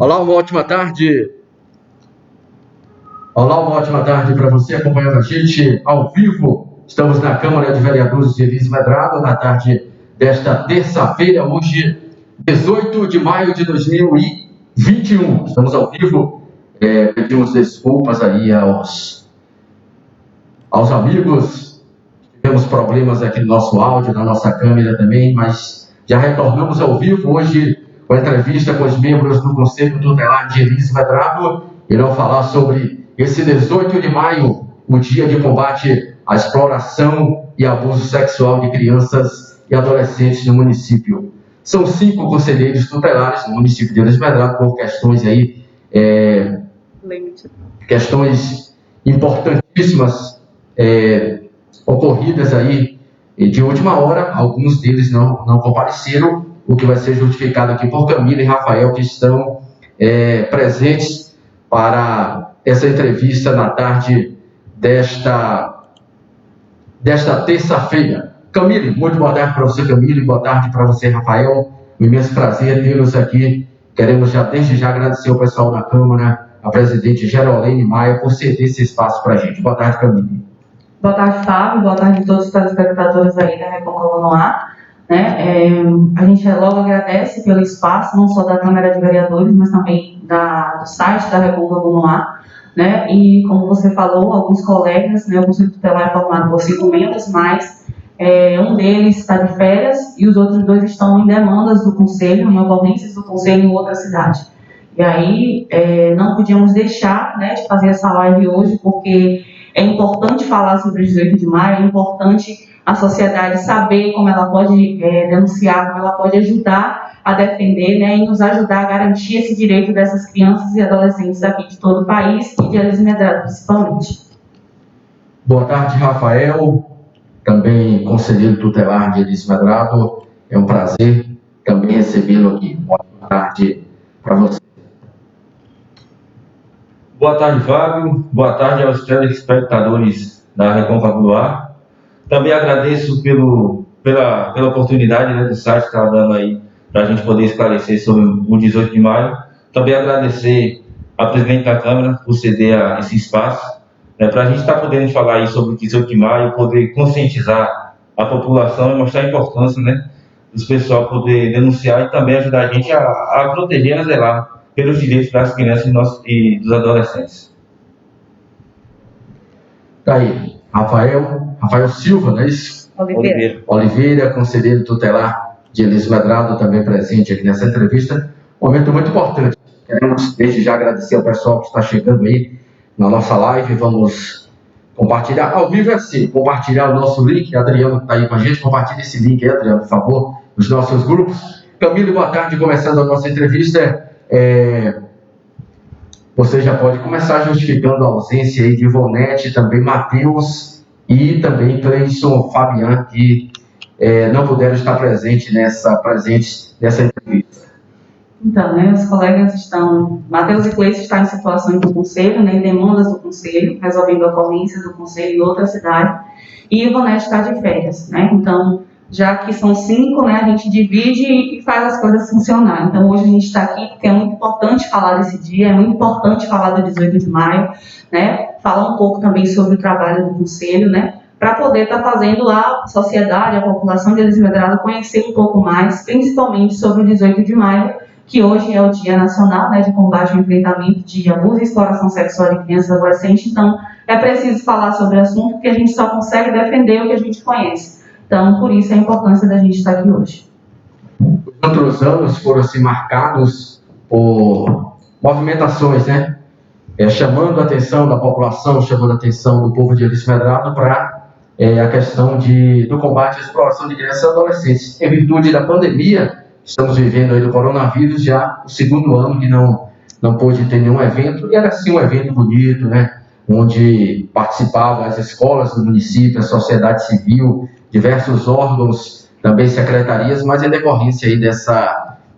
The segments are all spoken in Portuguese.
Olá, uma ótima tarde. Olá, uma ótima tarde para você acompanhando a gente ao vivo. Estamos na Câmara de Vereadores de Elis Medrado, na tarde desta terça-feira, hoje, 18 de maio de 2021. Estamos ao vivo. Pedimos desculpas aí aos amigos. Tivemos problemas aqui no nosso áudio, na nossa câmera também, mas já retornamos ao vivo hoje com a entrevista com os membros do Conselho Tutelar de Elis Medrado. Irão falar sobre esse 18 de maio, o dia de combate à exploração e abuso sexual de crianças e adolescentes no município. São 5 conselheiros tutelares no município de Elis Medrado por questões aí, questões importantíssimas ocorridas aí de última hora. Alguns deles não compareceram, o que vai ser justificado aqui por Camila e Rafael, que estão presentes para essa entrevista na tarde desta terça-feira. Camila, muito boa tarde para você, Camila, e boa tarde para você, Rafael. Um imenso prazer tê-los aqui. Queremos desde já agradecer ao pessoal da Câmara, a presidente Gerolene Maia, por ceder esse espaço para a gente. Boa tarde, Camila. Boa tarde, Fábio. Boa tarde a todos os telespectadores aí da Recôncavo no Ar. A gente logo agradece pelo espaço, não só da Câmara de Vereadores, mas também do site da Recôncavo no Ar. E, como você falou, alguns colegas, o Conselho Tutelar é formado por 5 membros, mas um deles está de férias e os outros 2 estão em demandas do Conselho, em ocorrências do Conselho em outra cidade. E aí, não podíamos deixar de fazer essa live hoje, porque é importante falar sobre o 18 de maio, é importante a sociedade saber como ela pode denunciar, como ela pode ajudar a defender, e nos ajudar a garantir esse direito dessas crianças e adolescentes aqui de todo o país e de Elis Medrado, principalmente. Boa tarde, Rafael, também conselheiro tutelar de Elis Medrado. É um prazer também recebê-lo aqui. Boa tarde para você. Boa tarde, Fábio. Boa tarde aos telespectadores da Recôncavo no Ar. Também agradeço pela oportunidade do site que está dando aí para a gente poder esclarecer sobre o 18 de maio. Também agradecer a presidente da Câmara por ceder esse espaço, para a gente estar podendo falar aí sobre o 18 de maio, poder conscientizar a população e mostrar a importância dos pessoal poder denunciar e também ajudar a gente a proteger e a zelar pelos direitos das crianças e dos adolescentes. Tá aí, Rafael Silva, não é isso? Oliveira, conselheiro tutelar de Elis Medrado, também presente aqui nessa entrevista. Um momento muito importante. Queremos desde já agradecer ao pessoal que está chegando aí na nossa live. Vamos compartilhar ao vivo assim, compartilhar o nosso link. Adriano está aí com a gente, compartilhe esse link aí, Adriano, por favor, nos nossos grupos. Camilo, boa tarde, começando a nossa entrevista. Você já pode começar justificando a ausência aí de Ivonete, também Matheus e também Cleison Fabian, que não puderam estar presentes nessa entrevista. Então, os colegas estão... Matheus e Cleison estão em situações do Conselho, em demandas do Conselho, resolvendo ocorrências do Conselho em outra cidade, e Ivonete está de férias, Então, já que são 5, a gente divide e faz as coisas funcionar. Então, hoje a gente está aqui porque é muito importante falar desse dia, é muito importante falar do 18 de maio, falar um pouco também sobre o trabalho do Conselho, para poder estar fazendo a sociedade, a população de Elis Medrado conhecer um pouco mais, principalmente sobre o 18 de maio, que hoje é o Dia Nacional de Combate ao Enfrentamento de Abuso e Exploração Sexual de Crianças e Adolescentes. Então, é preciso falar sobre o assunto, porque a gente só consegue defender o que a gente conhece. Então, por isso a importância da gente estar aqui hoje. Os outros anos foram assim marcados por movimentações, chamando a atenção da população, chamando a atenção do povo de Elis Medrado para a questão do combate à exploração de crianças e adolescentes. Em virtude da pandemia, estamos vivendo aí do coronavírus, já o 2º ano que não pôde ter nenhum evento, e era assim um evento bonito, onde participavam as escolas do município, a sociedade civil, diversos órgãos, também secretarias, mas em decorrência aí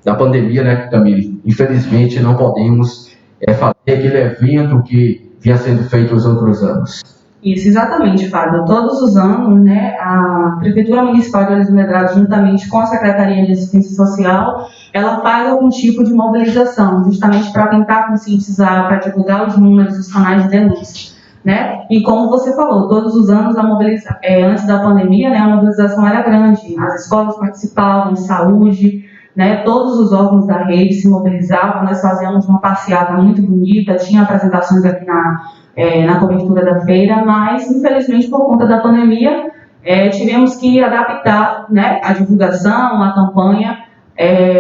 da pandemia, Camille, infelizmente não podemos fazer aquele evento que vinha sendo feito os outros anos. Isso, exatamente, Fábio. Todos os anos, né, a Prefeitura Municipal de Olhos Medrados, juntamente com a Secretaria de Assistência Social, ela faz algum tipo de mobilização, justamente para tentar conscientizar, para divulgar os números, os canais de denúncia, né? E como você falou, todos os anos, antes da pandemia, né, a mobilização era grande, as escolas participavam, saúde, né, todos os órgãos da rede se mobilizavam, nós fazíamos uma passeata muito bonita, tinha apresentações aqui na cobertura da feira, mas, infelizmente, por conta da pandemia, tivemos que adaptar, né, a divulgação, a campanha,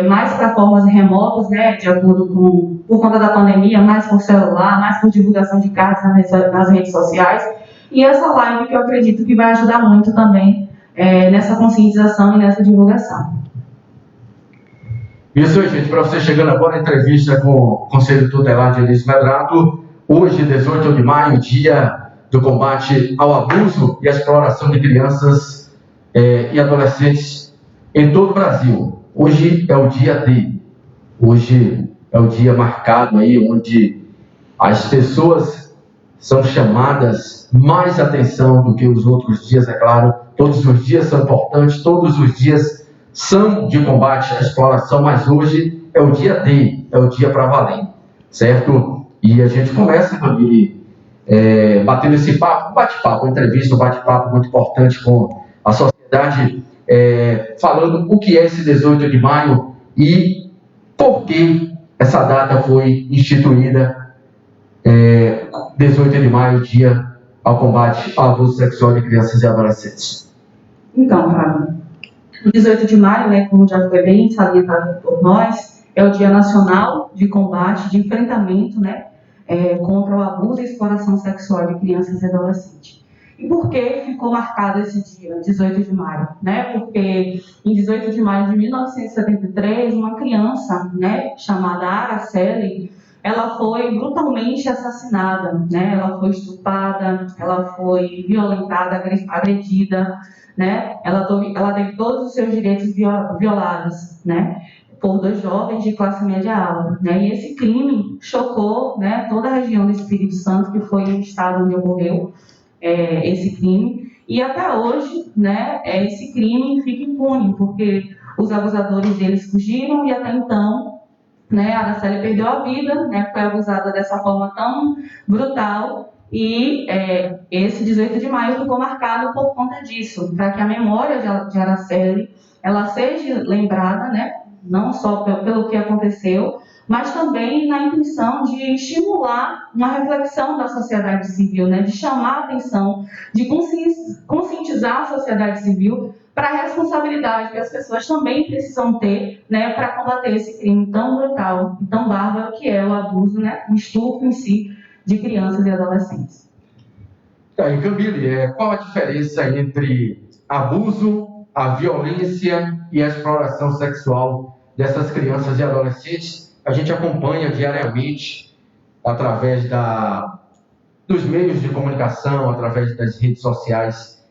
mais para formas remotas, né, de acordo com, por conta da pandemia, mais por celular, mais por divulgação de cartas nas redes sociais, e essa live que eu acredito que vai ajudar muito também nessa conscientização e nessa divulgação. Isso aí, gente, para você chegando agora, a entrevista com o Conselho Tutelar de Elísio Medrado. Hoje, 18 de maio, dia do combate ao abuso e à exploração de crianças e adolescentes em todo o Brasil. Hoje é o dia D. Hoje é o dia marcado aí, onde as pessoas são chamadas mais atenção do que os outros dias, é claro. Todos os dias são importantes, todos os dias são de combate à exploração, mas hoje é o dia D, é o dia para valer, certo? E a gente começa, Camille, batendo esse papo, um bate-papo, uma entrevista, um bate-papo muito importante com a sociedade, falando o que é esse 18 de maio e por que essa data foi instituída, 18 de maio, dia ao combate ao abuso sexual de crianças e adolescentes. Então, Fábio, o 18 de maio, né, como já foi bem salientado por nós, é o Dia Nacional de Combate, de Enfrentamento, né, contra o abuso e exploração sexual de crianças e adolescentes. E por que ficou marcado esse dia, 18 de maio? Né? Porque em 18 de maio de 1973, uma criança, né, chamada Araceli, ela foi brutalmente assassinada, né? Ela foi estuprada, ela foi violentada, agredida, né? Ela teve todos os seus direitos violados, né? Por 2 jovens de classe média alta, né? E esse crime chocou, né, toda a região do Espírito Santo, que foi o estado onde ocorreu esse crime, e até hoje, né, esse crime fica impune, porque os abusadores deles fugiram e até então, né, a Araceli perdeu a vida, né, foi abusada dessa forma tão brutal, e esse 18 de maio ficou marcado por conta disso, para que a memória de Araceli ela seja lembrada, né, não só pelo que aconteceu, mas também na intenção de estimular uma reflexão da sociedade civil, né, de chamar a atenção, de conscientizar a sociedade civil para a responsabilidade que as pessoas também precisam ter, né, para combater esse crime tão brutal e tão bárbaro que é o abuso, né, o estupro em si de crianças e adolescentes. E Camille, qual a diferença entre abuso, a violência e a exploração sexual dessas crianças e adolescentes? A gente acompanha diariamente, através dos meios de comunicação, através das redes sociais,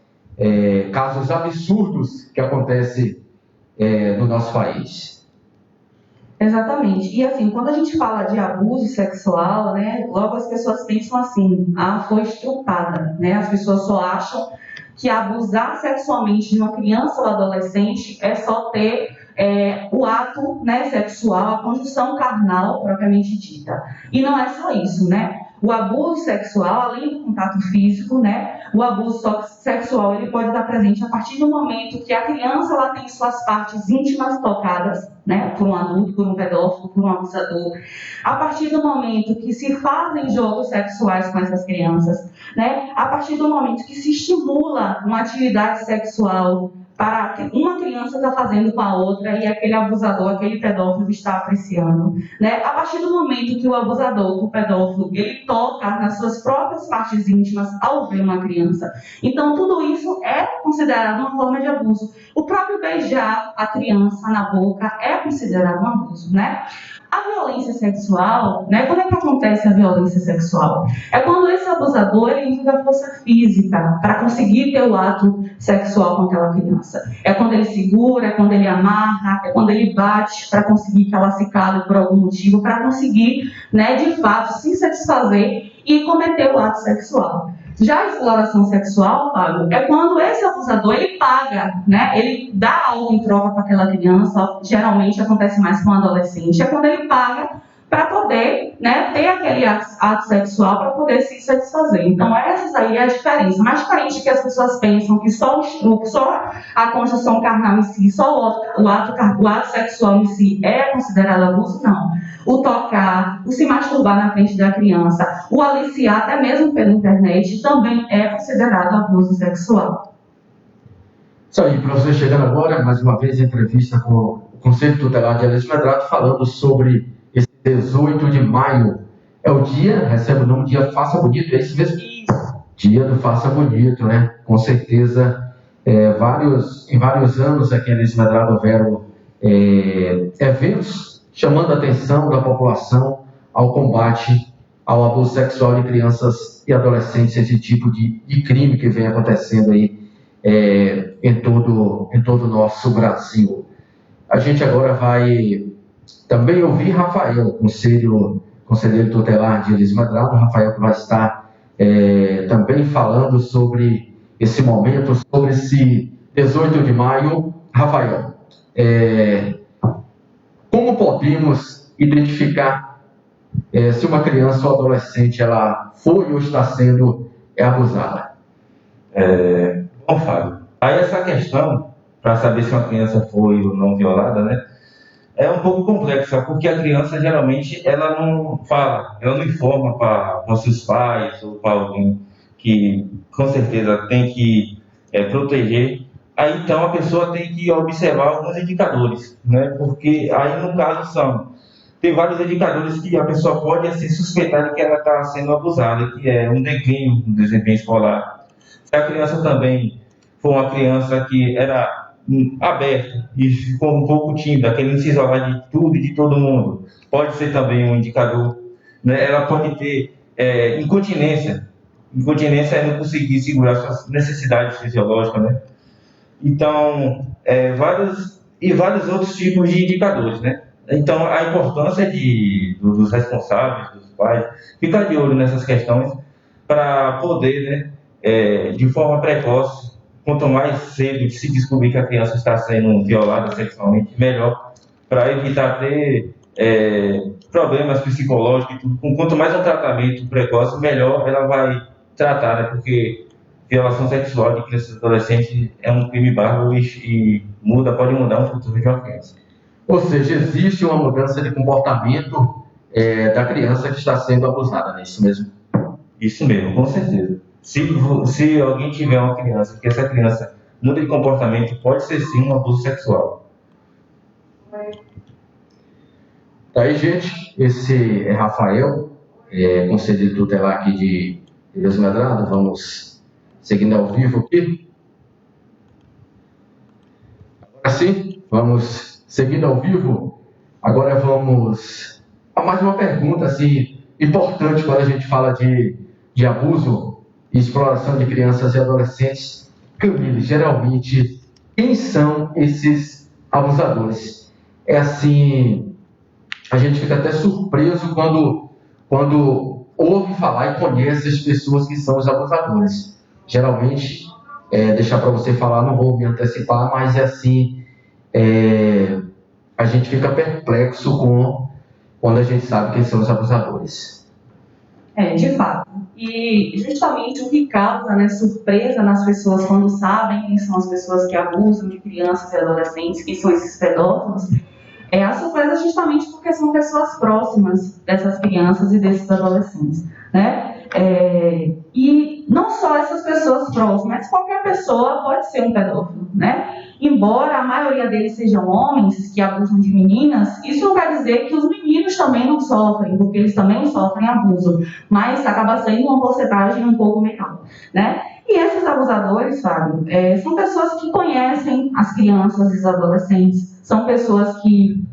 casos absurdos que acontecem no nosso país. Exatamente. E assim, quando a gente fala de abuso sexual, né, logo as pessoas pensam assim, foi estuprada, né? As pessoas só acham que abusar sexualmente de uma criança ou adolescente é só ter o ato, né, sexual, a conjunção carnal propriamente dita. E não é só isso, né? O abuso sexual, além do contato físico, né, o abuso sexual ele pode estar presente a partir do momento que a criança ela tem suas partes íntimas tocadas, né, por um adulto, por um pedófilo, por um abusador. A partir do momento que se fazem jogos sexuais com essas crianças, né, a partir do momento que se estimula uma atividade sexual para uma criança está fazendo com a outra e aquele abusador, aquele pedófilo está apreciando, né? A partir do momento que o abusador, o pedófilo, ele toca nas suas próprias partes íntimas ao ver uma criança. Então, tudo isso é considerado uma forma de abuso. O próprio beijar a criança na boca é considerado um abuso, né? A violência sexual, né? Como é que acontece a violência sexual? É quando esse abusador ele usa a força física para conseguir ter o ato sexual com aquela criança. É quando ele segura, é quando ele amarra, é quando ele bate para conseguir que ela se cale por algum motivo, para conseguir, né, de fato, se satisfazer e cometer o ato sexual. Já a exploração sexual, Fábio, é quando esse abusador, ele paga, né? Ele dá algo em troca para aquela criança, geralmente acontece mais com o adolescente, é quando ele paga para poder, né, ter aquele ato sexual para poder se satisfazer. Então, essa aí é a diferença. Mais diferente do que as pessoas pensam que só a conjunção carnal em si, só o ato sexual em si é considerado abuso, não. O tocar, o se masturbar na frente da criança, o aliciar até mesmo pela internet também é considerado abuso sexual. Isso aí, professor, chegando agora, mais uma vez, entrevista com o Conselho Tutelar de Eliseu Medrado, falando sobre esse 18 de maio. É o dia, recebe o nome Dia Faça Bonito, é isso mesmo? Isso. Dia do Faça Bonito, né? Com certeza, em vários anos aqui em Eliseu Medrado houveram eventos chamando a atenção da população ao combate ao abuso sexual de crianças e adolescentes, esse tipo de crime que vem acontecendo aí em todo o nosso Brasil. A gente agora vai também ouvir Rafael, conselheiro tutelar de Eliseu Medrado, Rafael que vai estar também falando sobre esse momento, sobre esse 18 de maio. Rafael, como podemos identificar se uma criança ou adolescente ela foi ou está sendo abusada? Bom, Fábio, aí essa questão, para saber se uma criança foi ou não violada, né, é um pouco complexa, porque a criança geralmente ela não fala, ela não informa para seus pais ou para alguém que com certeza tem que proteger. Aí então a pessoa tem que observar alguns indicadores, né, porque aí no caso tem vários indicadores que a pessoa pode assim, suspeitar de que ela está sendo abusada, que é um declínio no desempenho escolar. Se a criança também for uma criança que era aberta e ficou um pouco tímida, querendo se isolar de tudo e de todo mundo, pode ser também um indicador, né? Ela pode ter incontinência. Incontinência é não conseguir segurar suas necessidades fisiológicas, né? Então, vários outros tipos de indicadores, né? Então, a importância dos responsáveis, dos pais, ficar de olho nessas questões para poder, né, de forma precoce, quanto mais cedo se descobrir que a criança está sendo violada sexualmente, melhor, para evitar ter problemas psicológicos e tudo. Quanto mais um tratamento precoce, melhor ela vai tratar, né? Porque violação sexual de crianças e adolescentes é um crime bárbaro e pode mudar o futuro de uma criança. Ou seja, existe uma mudança de comportamento da criança que está sendo abusada, não é isso mesmo? Isso mesmo, com certeza. Se alguém tiver uma criança, que essa criança muda de comportamento, pode ser sim um abuso sexual. Tá aí, gente, esse é Rafael, conselheiro tutelar aqui de Eliseu Medrado. Vamos seguindo ao vivo aqui. Agora sim, vamos seguindo ao vivo. Agora vamos a mais uma pergunta assim, importante quando a gente fala de abuso e exploração de crianças e adolescentes. Camille, geralmente, quem são esses abusadores? É assim, a gente fica até surpreso quando ouve falar e conhece as pessoas que são os abusadores. Geralmente, deixar para você falar, não vou me antecipar, mas é assim, a gente fica perplexo quando a gente sabe quem são os abusadores. De fato. E justamente o que causa, né, surpresa nas pessoas quando sabem quem são as pessoas que abusam de crianças e adolescentes, quem são esses pedófilos, a surpresa justamente porque são pessoas próximas dessas crianças e desses adolescentes, né? E não só essas pessoas próximas, mas qualquer pessoa pode ser um pedófilo, né? Embora a maioria deles sejam homens que abusam de meninas, isso não quer dizer que os meninos também não sofrem, porque eles também sofrem abuso, mas acaba sendo uma porcentagem um pouco menor, né? E esses abusadores, Fábio, são pessoas que conhecem as crianças e os adolescentes, são pessoas que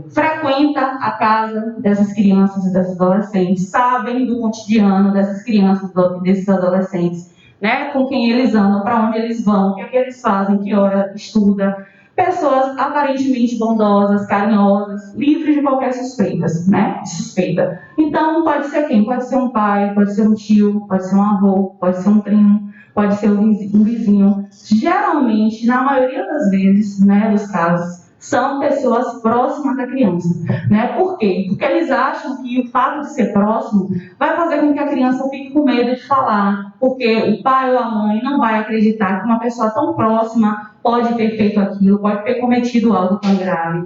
frequentam a casa dessas crianças e desses adolescentes, sabem do cotidiano dessas crianças e desses adolescentes, né? Com quem eles andam, para onde eles vão, o que é que eles fazem, que hora estuda. pessoas aparentemente bondosas, carinhosas, livres de qualquer suspeita. Então, pode ser quem? Pode ser um pai, pode ser um tio, pode ser um avô, pode ser um primo, pode ser um vizinho. Geralmente, na maioria das vezes, dos casos, são pessoas próximas da criança, Por quê? Porque eles acham que o fato de ser próximo vai fazer com que a criança fique com medo de falar, porque o pai ou a mãe não vai acreditar que uma pessoa tão próxima pode ter feito aquilo, pode ter cometido algo tão grave,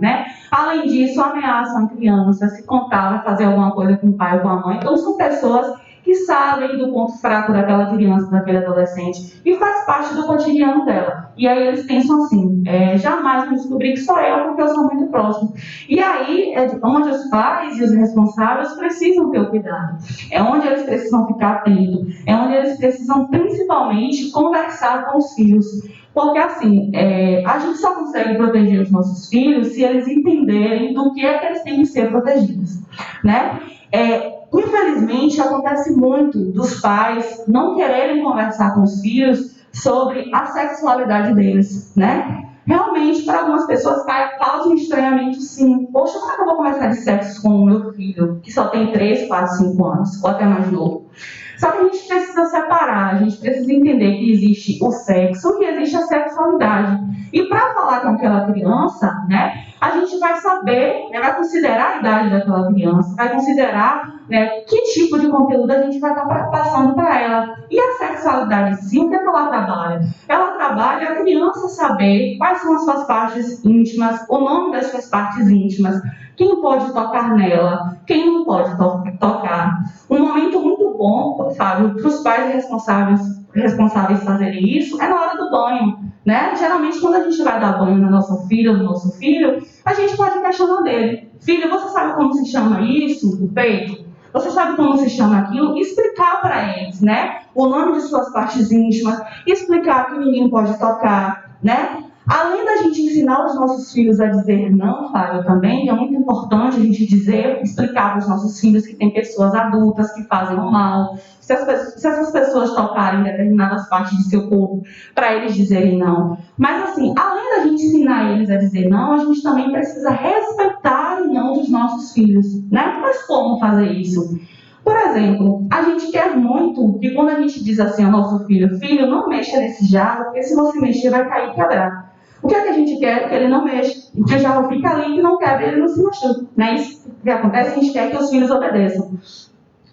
Além disso, ameaçam a criança, se contar, vai fazer alguma coisa com o pai ou com a mãe. Então, são pessoas que sabem do ponto fraco daquela criança, daquele adolescente, e faz parte do cotidiano dela. E aí eles pensam assim, jamais vou descobrir que sou eu, porque eu sou muito próximo. E aí é onde os pais e os responsáveis precisam ter o cuidado. É onde eles precisam ficar atentos. É onde eles precisam, principalmente, conversar com os filhos. Porque, assim, a gente só consegue proteger os nossos filhos se eles entenderem do que é que eles têm que ser protegidos, Infelizmente, acontece muito dos pais não quererem conversar com os filhos sobre a sexualidade deles, Realmente, para algumas pessoas, causa um estranhamento, sim. Poxa, como é que eu vou conversar de sexo com o meu filho, que só tem 3, 4, 5 anos, ou até mais novo? Só que a gente precisa separar, a gente precisa entender que existe o sexo e existe a sexualidade. E para falar com aquela criança, a gente vai saber, vai considerar a idade daquela criança, vai considerar que tipo de conteúdo a gente vai estar passando para ela. E a sexualidade, sim, o que ela trabalha? Ela trabalha a criança saber quais são as suas partes íntimas, o nome das suas partes íntimas, quem pode tocar nela, quem não pode tocar. Um momento muito bom, Fábio, para os pais responsáveis fazerem isso é na hora do banho, Geralmente, quando a gente vai dar banho na nossa filha ou no nosso filho, a gente pode questionar dele. Filho, você sabe como se chama isso, o peito? Você sabe como se chama aquilo? E explicar para eles, o nome de suas partes íntimas, explicar que ninguém pode tocar, Além da gente ensinar os nossos filhos a dizer não, Fábio, também, é muito importante a gente explicar para os nossos filhos que tem pessoas adultas que fazem o mal, se essas pessoas tocarem em determinadas partes de seu corpo, para eles dizerem não. Mas, assim, além da gente ensinar eles a dizer não, a gente também precisa respeitar o não dos nossos filhos, Mas como fazer isso? Por exemplo, a gente quer muito que quando a gente diz assim ao nosso filho, não mexa nesse jarro, porque se você mexer vai cair e quebrar. O que é que a gente quer? Que ele não mexa, que o jarro fica ali, que não quebra, ele não se machuca. Isso que acontece, a gente quer que os filhos obedeçam.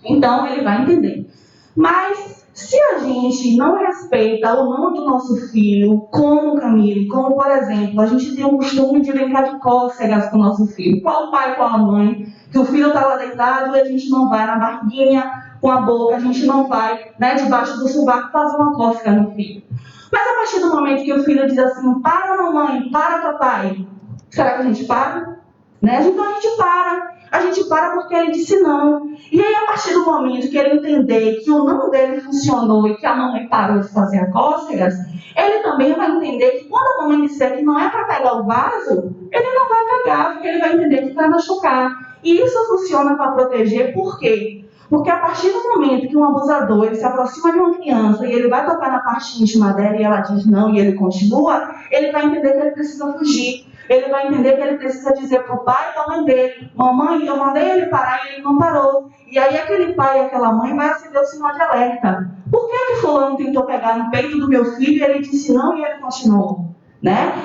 Então, ele vai entender. Mas, se a gente não respeita o não do nosso filho, como Camille, como, por exemplo, a gente tem o costume de brincar de cócegas com o nosso filho. Qual o pai, qual a mãe? Que o filho está lá deitado e a gente não vai na barquinha com a boca, a gente não vai debaixo do sovaco fazer uma cócega no filho. Mas a partir do momento que o filho diz assim, para mamãe, para papai, será que a gente para? Então a gente para. A gente para porque ele disse não. E aí, a partir do momento que ele entender que o não dele funcionou e que a mamãe parou de fazer cócegas, ele também vai entender que quando a mamãe disser que não é para pegar o vaso, ele não vai pegar, porque ele vai entender que vai machucar. E isso funciona para proteger, por quê? Porque a partir do momento que um abusador ele se aproxima de uma criança e ele vai tocar na parte íntima dela e ela diz não e ele continua, ele vai entender que ele precisa fugir. Ele vai entender que ele precisa dizer para o pai e para a mãe dele, mamãe, eu mandei ele parar e ele não parou. E aí aquele pai e aquela mãe vai acender o sinal de alerta. Por que fulano tentou pegar no peito do meu filho e ele disse não e ele continuou?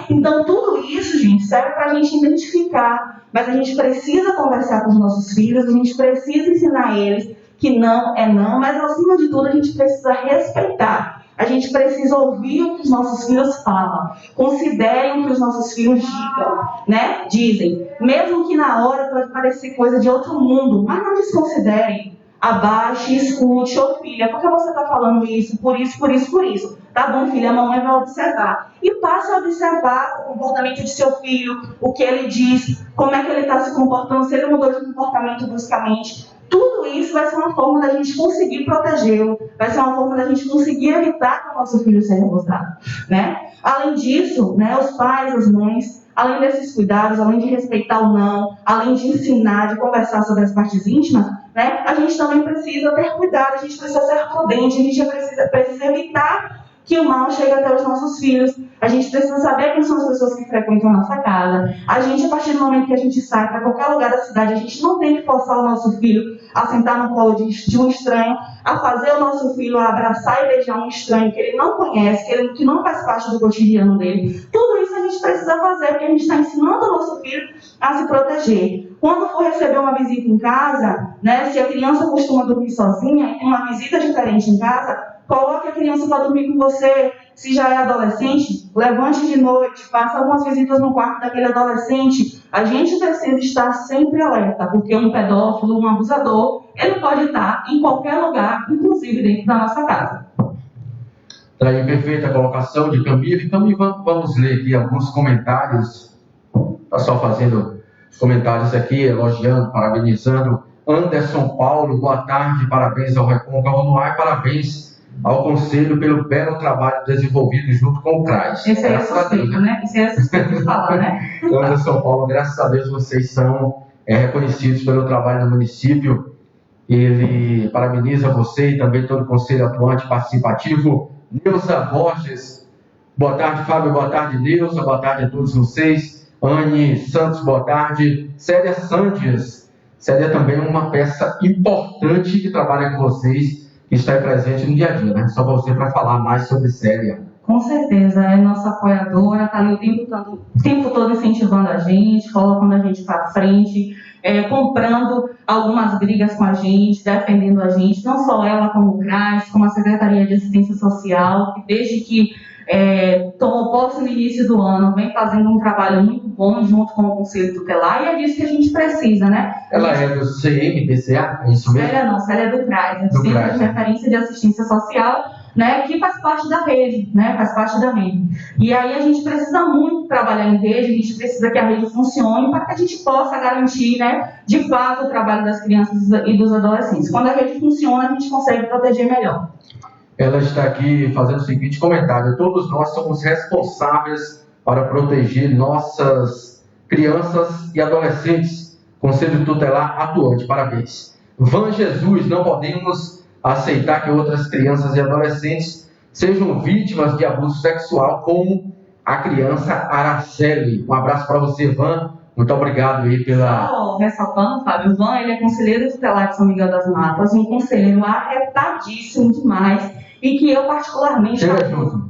Então tudo isso, gente, serve para a gente identificar. Mas a gente precisa conversar com os nossos filhos, a gente precisa ensinar eles que não é não, mas acima de tudo a gente precisa respeitar. A gente precisa ouvir o que os nossos filhos falam. Considerem o que os nossos filhos dizem. Mesmo que na hora pode parecer coisa de outro mundo, mas não desconsiderem. Abaixe, escute, filha, por que você está falando isso? Por isso, por isso, por isso. Tá bom, filha, a mamãe vai observar. E passe a observar o comportamento de seu filho, o que ele diz, como é que ele está se comportando, se ele mudou de comportamento bruscamente. Tudo isso vai ser uma forma da gente conseguir protegê-lo, vai ser uma forma da gente conseguir evitar que o nosso filho seja abusado, Além disso, os pais, as mães, além desses cuidados, além de respeitar o não, além de ensinar, de conversar sobre as partes íntimas, a gente também precisa ter cuidado, a gente precisa ser prudente, a gente precisa evitar que o mal chega até os nossos filhos. A gente precisa saber quem são as pessoas que frequentam a nossa casa. A gente, a partir do momento que a gente sai para qualquer lugar da cidade, a gente não tem que forçar o nosso filho a sentar no colo de um estranho, a fazer o nosso filho a abraçar e beijar um estranho que ele não conhece, que não faz parte do cotidiano dele. Tudo isso a gente precisa fazer, porque a gente está ensinando o nosso filho a se proteger. Quando for receber uma visita em casa, né, se a criança costuma dormir sozinha e tem uma visita diferente em casa, coloque a criança para dormir com você. Se já é adolescente, levante de noite, faça algumas visitas no quarto daquele adolescente. A gente precisa estar sempre alerta, porque um pedófilo, um abusador, ele pode estar em qualquer lugar, inclusive dentro da nossa casa. Está aí perfeita a colocação de Camille. Então, vamos ler aqui alguns comentários. Está só fazendo os comentários aqui, elogiando, parabenizando. Anderson Paulo, boa tarde, parabéns ao Recôncavo no Ar, parabéns ao Conselho pelo belo trabalho desenvolvido junto com o CRAS. Esse aí é suspeito, né? Esse aí é suspeito de falar, né? Anderson Paulo, graças a Deus vocês são reconhecidos pelo trabalho do município. Ele parabeniza você e também todo o Conselho Atuante Participativo. Neuza Borges, boa tarde, Fábio, boa tarde, Neuza, boa tarde a todos vocês. Anne Santos, boa tarde. Célia Santos, Célia também é uma peça importante que trabalha com vocês, que está presente no dia a dia, né? Só você para falar mais sobre Célia. Com certeza, é nossa apoiadora, está ali o tempo todo incentivando a gente, colocando a gente para frente, comprando algumas brigas com a gente, defendendo a gente, não só ela como o CRAS, como a Secretaria de Assistência Social, que desde que tomou posse no início do ano, vem fazendo um trabalho muito bom junto com o Conselho Tutelar, e é disso que a gente precisa, né? Ela é do CMPCA, é isso mesmo? Célia não, Célia é do CRAS, é do Centro de Referência de Assistência Social, né, que faz parte da rede, né, faz parte da rede. E aí a gente precisa muito trabalhar em rede, a gente precisa que a rede funcione para que a gente possa garantir, né, de fato o trabalho das crianças e dos adolescentes. Quando a rede funciona, a gente consegue proteger melhor. Ela está aqui fazendo o seguinte comentário: todos nós somos responsáveis para proteger nossas crianças e adolescentes. Conselho Tutelar atuante, parabéns. Van Jesus, não podemos aceitar que outras crianças e adolescentes sejam vítimas de abuso sexual, como a criança Araceli. Um abraço para você, Van. Muito obrigado aí pela... Só ressaltando, Fábio, o Van, ele é conselheiro tutelar de São Miguel das Matas, um conselheiro arretadíssimo demais, e que eu particularmente...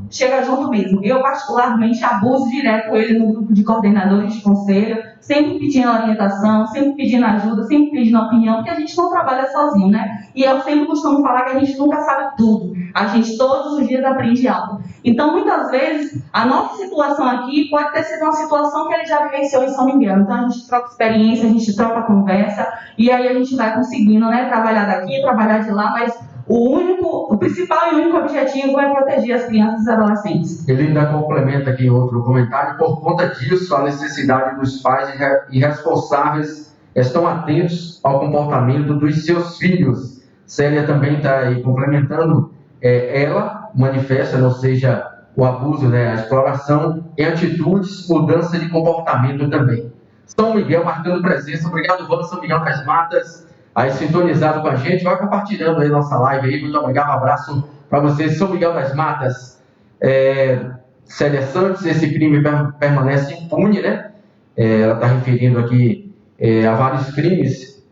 Chega junto mesmo. Eu particularmente abuso direto ele no grupo de coordenadores de conselho, sempre pedindo orientação, sempre pedindo ajuda, sempre pedindo opinião, porque a gente não trabalha sozinho, né? E eu sempre costumo falar que a gente nunca sabe tudo. A gente todos os dias aprende algo. Então, muitas vezes, a nossa situação aqui pode ter sido uma situação que ele já vivenciou em São Miguel. Então, a gente troca experiência, a gente troca conversa, e aí a gente vai conseguindo, né, trabalhar daqui, trabalhar de lá, mas o principal e único objetivo é proteger as crianças e os adolescentes. Ele ainda complementa aqui em outro comentário: por conta disso, a necessidade dos pais e responsáveis estão atentos ao comportamento dos seus filhos. Célia também está aí complementando, ela manifesta, ou seja, o abuso, né, a exploração em atitudes, mudança de comportamento também. São Miguel marcando presença, obrigado, Vamos São Miguel das Matas, aí sintonizado com a gente, vai compartilhando aí nossa live aí, muito obrigado, um abraço para vocês. São Miguel das Matas, Célia Santos, esse crime permanece impune, né? Ela está referindo aqui a vários crimes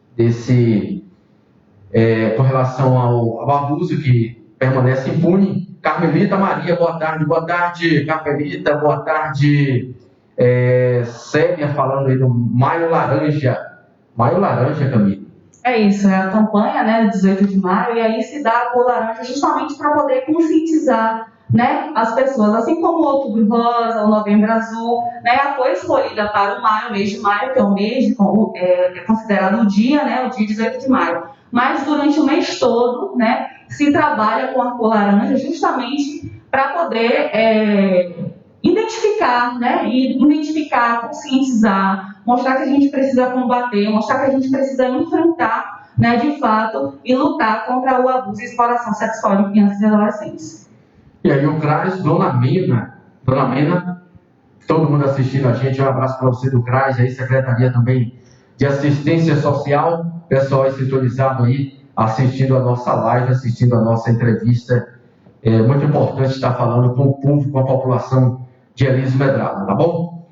com relação ao abuso que permanece impune. Carmelita Maria, boa tarde, Carmelita, boa tarde. Célia falando aí do Maio Laranja, Camila. É isso, é a campanha, né, 18 de maio, e aí se dá a cor laranja justamente para poder conscientizar, né, as pessoas, assim como o Outubro Rosa, o Novembro Azul, né, a cor escolhida para o maio, mês de maio, que é o mês, é considerado o dia, né, o dia 18 de maio. Mas durante o mês todo, né, se trabalha com a cor laranja justamente para poder identificar, né, conscientizar, mostrar que a gente precisa combater, mostrar que a gente precisa enfrentar, né, de fato, e lutar contra o abuso e exploração sexual de crianças e adolescentes. E aí o CRAS, Dona Mena, todo mundo assistindo a gente, um abraço para você do CRAS, aí Secretaria também de Assistência Social, pessoal aí sintonizado aí, assistindo a nossa live, assistindo a nossa entrevista é muito importante estar falando com o povo, com a população de Elísio Medrado, tá bom?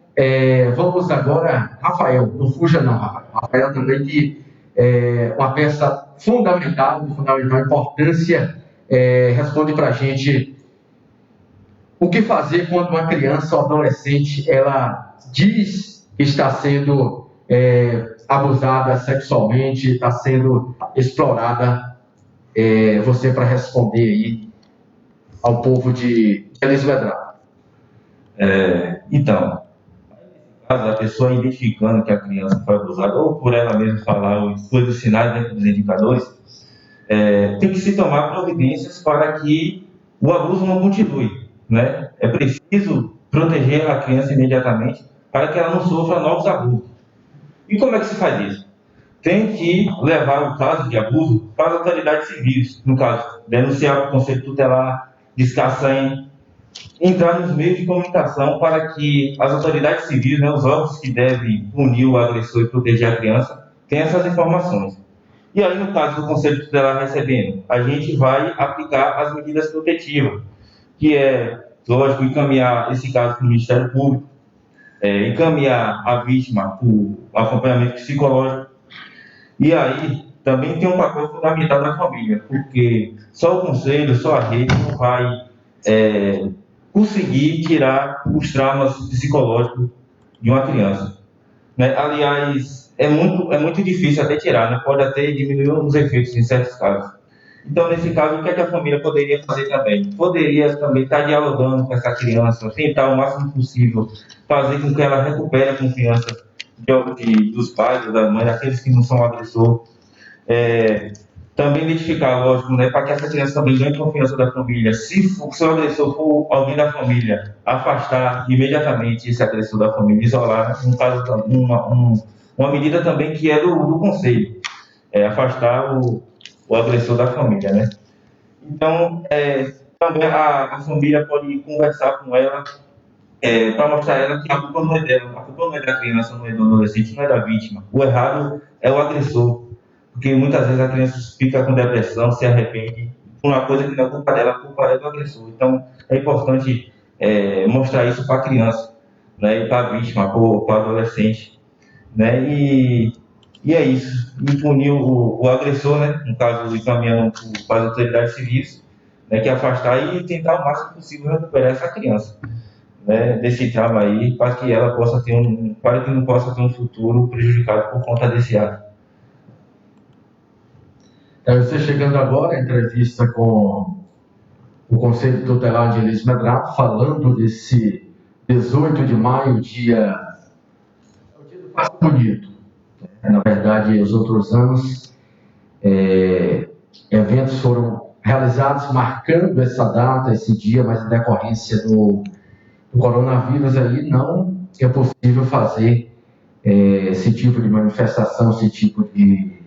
Vamos agora, Rafael, não fuja não, Rafael. Rafael também que é uma peça fundamental, de fundamental importância, responde para a gente o que fazer quando uma criança ou adolescente, ela diz que está sendo abusada sexualmente, está sendo explorada. Você para responder aí ao povo de Elísio Medrado. Então, caso a pessoa identificando que a criança foi abusada, ou por ela mesma falar, ou por os sinais dentro dos indicadores, tem que se tomar providências para que o abuso não continue, né? É preciso proteger a criança imediatamente para que ela não sofra novos abusos. E como é que se faz isso? Tem que levar o caso de abuso para as autoridades civis, no caso, denunciar para o Conselho Tutelar, descansar entrar nos meios de comunicação para que as autoridades civis, né, os órgãos que devem punir o agressor e proteger a criança, tenham essas informações. E aí, no caso do Conselho Tutelar recebendo, a gente vai aplicar as medidas protetivas, que é, lógico, encaminhar esse caso para o Ministério Público, encaminhar a vítima para o acompanhamento psicológico. E aí, também tem um papel fundamental da família, porque só o Conselho, só a rede não vai conseguir tirar os traumas psicológicos de uma criança, né? Aliás, é muito difícil até tirar, né? Pode até diminuir os efeitos em certos casos. Então, nesse caso, o que a família poderia fazer também? Poderia também estar dialogando com essa criança, tentar o máximo possível fazer com que ela recupere a confiança dos pais, ou da mãe, daqueles que não são agressor. Também identificar, lógico, né, para que essa criança também ganhe confiança da família. Se o agressor for alguém da família, afastar imediatamente esse agressor da família, isolar, no caso, uma medida também que é do Conselho, afastar o agressor da família, né? Então, também a família pode conversar com ela, para mostrar a ela que a culpa não é dela, a culpa não é da criança, não é do adolescente, não é da vítima. O errado é o agressor. Porque muitas vezes a criança fica com depressão, se arrepende por uma coisa que não é culpa dela, a culpa é do agressor. Então, é importante mostrar isso para a criança, né, e para a vítima, para o adolescente, né, e é isso. E punir o agressor, né, no caso, encaminhando para as autoridades civis, né, que afastar e tentar o máximo possível recuperar essa criança, né, desse trauma aí, para que ela possa para que não possa ter um futuro prejudicado por conta desse ato. Você chegando agora, a entrevista com o Conselho Tutelar de Elísio Medrado, falando desse 18 de maio, dia do Passo Bonito. Na verdade, os outros anos, eventos foram realizados marcando essa data, esse dia, mas em decorrência do coronavírus aí, não é possível fazer esse tipo de manifestação, esse tipo de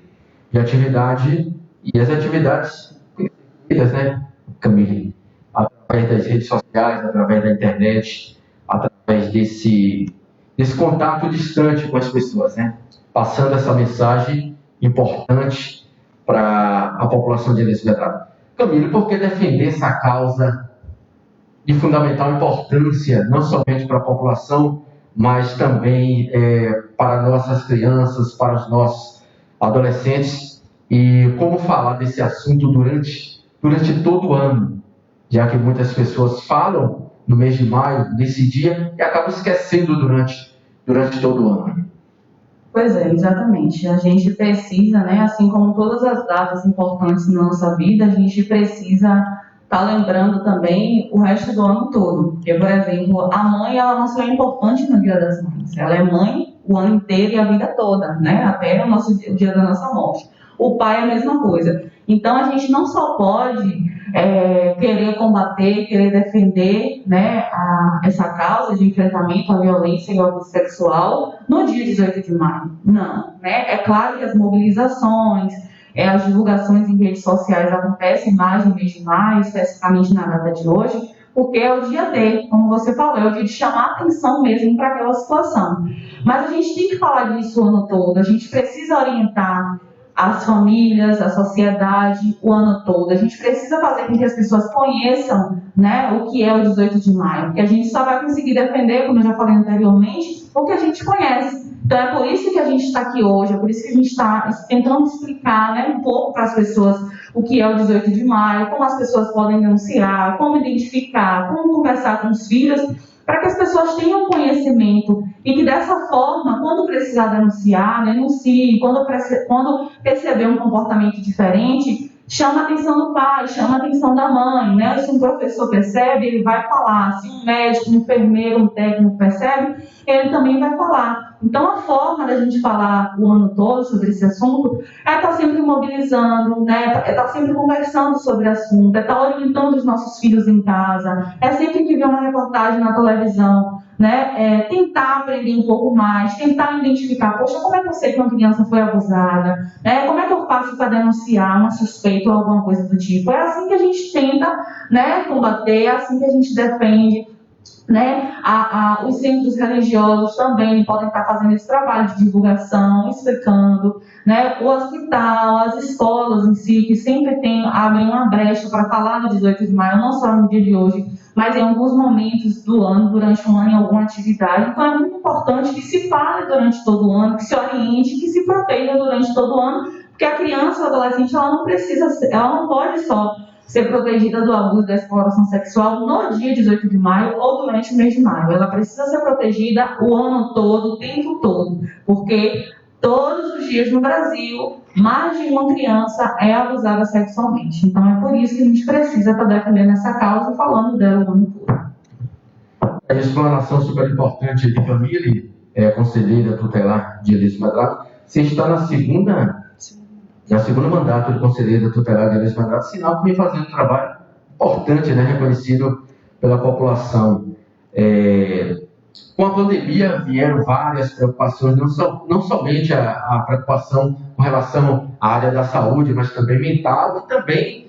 atividade. E as atividades, né, Camille, através das redes sociais, através da internet, através desse contato distante com as pessoas, né, passando essa mensagem importante para a população de Elísio Medrado. Camille, por que defender essa causa de fundamental importância, não somente para a população, mas também para nossas crianças, para os nossos adolescentes? E como falar desse assunto durante todo o ano, já que muitas pessoas falam no mês de maio, nesse dia, e acabam esquecendo durante todo o ano. Pois é, exatamente. A gente precisa, né, assim como todas as datas importantes na nossa vida, a gente precisa estar lembrando também o resto do ano todo. Porque, por exemplo, a mãe, ela não só é importante no Dia das Mães, ela é mãe o ano inteiro e a vida toda, né, até o dia da nossa morte. O pai é a mesma coisa. Então, a gente não só pode querer combater, querer defender, né, essa causa de enfrentamento à violência e ao abuso sexual no dia 18 de maio. Não. Né? É claro que as mobilizações, as divulgações em redes sociais acontecem mais no mês de maio, especificamente na data de hoje, porque é o dia D, como você falou, é o dia de chamar atenção mesmo para aquela situação. Mas a gente tem que falar disso o ano todo, a gente precisa orientar as famílias, a sociedade, o ano todo. A gente precisa fazer com que as pessoas conheçam, né, o que é o 18 de maio, porque a gente só vai conseguir defender, como eu já falei anteriormente, o que a gente conhece. Então é por isso que a gente está aqui hoje, é por isso que a gente está tentando explicar, né, um pouco para as pessoas o que é o 18 de maio, como as pessoas podem denunciar, como identificar, como conversar com os filhos, para que as pessoas tenham conhecimento e que dessa forma, quando precisar denunciar, denuncie, quando perceber um comportamento diferente, chama a atenção do pai, chama a atenção da mãe, né? Se um professor percebe, ele vai falar. Se um médico, um enfermeiro, um técnico percebe, ele também vai falar. Então, a forma da gente falar o ano todo sobre esse assunto é estar sempre mobilizando, né? É estar sempre conversando sobre o assunto, é estar orientando os nossos filhos em casa, é sempre que vê uma reportagem na televisão, né? Tentar aprender um pouco mais, tentar identificar, poxa, como é que eu sei que uma criança foi abusada? Né? Como é que eu faço para denunciar uma suspeita ou alguma coisa do tipo? É assim que a gente tenta, né, combater, é assim que a gente defende. Né? Os centros religiosos também podem estar fazendo esse trabalho de divulgação, explicando, né? O hospital, as escolas em si, que sempre abrem uma brecha para falar no 18 de maio, não só no dia de hoje, mas em alguns momentos do ano, durante um ano, em alguma atividade. Então é muito importante que se fale durante todo o ano, que se oriente, que se proteja durante todo o ano, porque a criança ou adolescente, ela não pode só ser protegida do abuso da exploração sexual no dia 18 de maio ou durante o mês de maio. Ela precisa ser protegida o ano todo, o tempo todo, porque todos os dias no Brasil, mais de uma criança é abusada sexualmente. Então é por isso que a gente precisa estar defendendo essa causa e falando dela o ano todo. A explanação super importante de família, conselheira tutelar de Elis Medrado. Você está na segunda mandato de conselheira tutelar de Elis Medrado, sinal que vem fazendo um trabalho importante, né, reconhecido pela população. Com a pandemia vieram várias preocupações, não somente a preocupação com relação à área da saúde, mas também mental, e também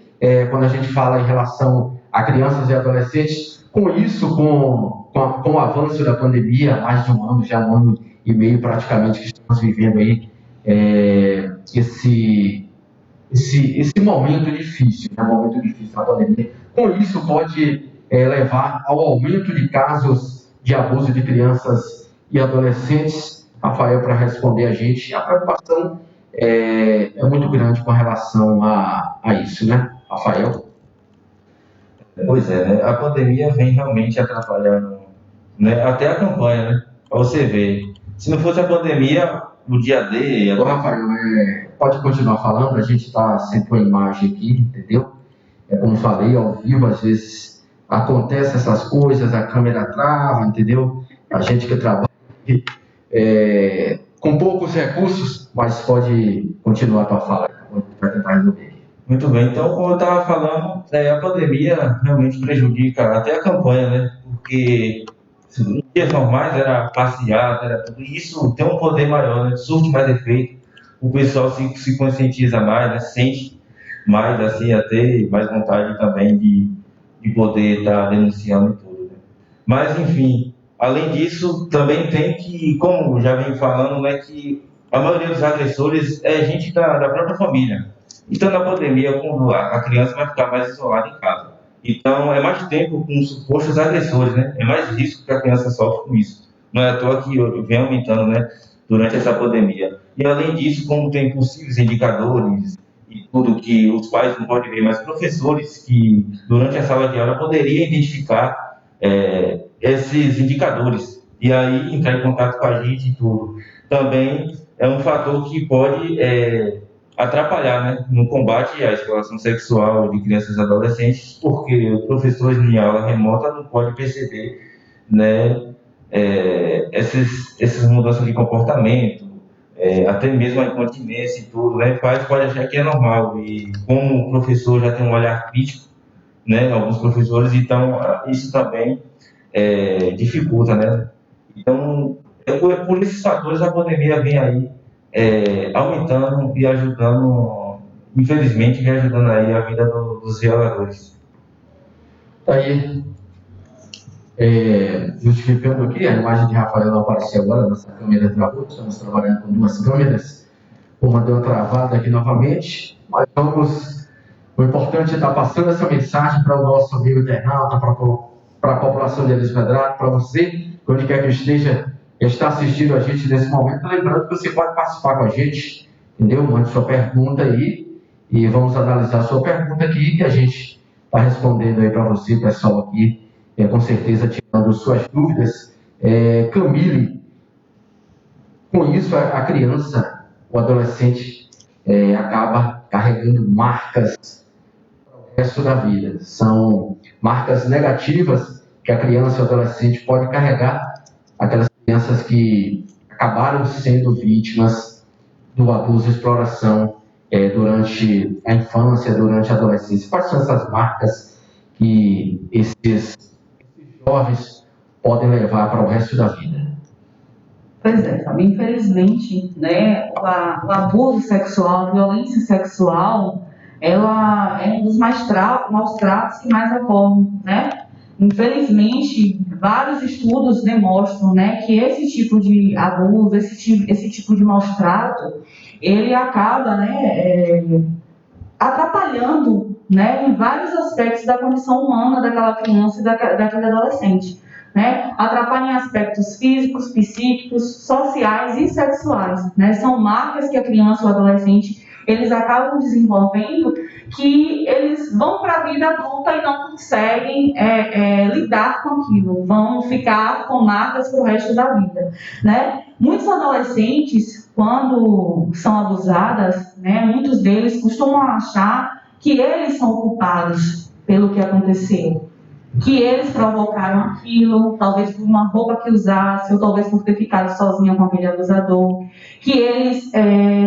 quando a gente fala em relação a crianças e adolescentes. Com isso, com o avanço da pandemia, há mais de um ano, já 1 ano e meio praticamente, que estamos vivendo aí, esse momento difícil, né? Momento difícil da pandemia. Com isso, pode levar ao aumento de casos de abuso de crianças e adolescentes. Rafael, para responder a gente, a preocupação é muito grande com relação a isso, né, Rafael? Pois é, né? A pandemia vem realmente atrapalhando, né? Até a campanha, né? Para você ver. Se não fosse a pandemia, o dia D... Ô, Rafael, pode continuar falando, a gente está sempre com a imagem aqui, entendeu? Como falei, ao vivo, às vezes acontecem essas coisas, a câmera trava, entendeu? A gente que trabalha com poucos recursos, mas pode continuar a tua fala, para tentar resolver. Muito bem, então, como eu estava falando, a pandemia realmente prejudica até a campanha, né? Porque nos dias normais era passeata, era tudo isso, tem um poder maior, né? Surte mais efeito, o pessoal se conscientiza mais, né? Sente mais, assim, até mais vontade também de poder estar denunciando e tudo, né? Mas, enfim, além disso, também tem que, como já vem falando, né, que a maioria dos agressores é gente da própria família. Então, na pandemia, a criança vai ficar mais isolada em casa. Então, é mais tempo com os supostos agressores, né? É mais risco que a criança sofre com isso. Não é à toa que vem aumentando, né, durante essa pandemia. E, além disso, como tem possíveis indicadores e tudo que os pais não podem ver, mas professores que, durante a sala de aula, poderiam identificar esses indicadores. E aí, entrar em contato com a gente e tudo. Também é um fator que pode... atrapalhar, né, no combate à exploração sexual de crianças e adolescentes, porque o professor em aula remota não pode perceber, né, essas mudanças de comportamento, até mesmo a incontinência e tudo, né, pais podem achar que é normal, e como o professor já tem um olhar crítico, né, alguns professores, então isso também dificulta, né. Então, por esses fatores a pandemia vem aí aumentando e ajudando, infelizmente, vem ajudando aí a vida dos violadores. Aí, justificando aqui, a imagem de Rafael não apareceu agora, nossa câmera travou, estamos trabalhando com 2 câmeras, Vou mandar uma travada aqui novamente, mas o importante é estar passando essa mensagem para o nosso amigo internauta, para a população de Elias Medrado, para você, onde quer que esteja, está assistindo a gente nesse momento. Lembrando que você pode participar com a gente, entendeu? Mande sua pergunta aí e vamos analisar a sua pergunta aqui, que a gente está respondendo aí para você, pessoal aqui, com certeza tirando suas dúvidas. Camille, com isso a criança, o adolescente acaba carregando marcas para o resto da vida. São marcas negativas que a criança e o adolescente pode carregar, aquelas crianças que acabaram sendo vítimas do abuso e exploração durante a infância, durante a adolescência. Quais são essas marcas que esses jovens podem levar para o resto da vida? Pois é, Fábio, infelizmente, né, o abuso sexual, a violência sexual, ela é um dos maus tratos que mais ocorrem, né? Infelizmente, vários estudos demonstram, né, que esse tipo de abuso, esse tipo de maus trato, ele acaba, né, atrapalhando, né, em vários aspectos da condição humana daquela criança e daquele adolescente. Né, atrapalha em aspectos físicos, psíquicos, sociais e sexuais. Né? São marcas que a criança ou o adolescente eles acabam desenvolvendo que eles vão para a vida adulta e não conseguem lidar com aquilo, vão ficar com marcas para o resto da vida. Né? Muitos adolescentes, quando são abusadas, né, muitos deles costumam achar que eles são culpados pelo que aconteceu, que eles provocaram aquilo, talvez por uma roupa que usasse, ou talvez por ter ficado sozinha com aquele abusador, que eles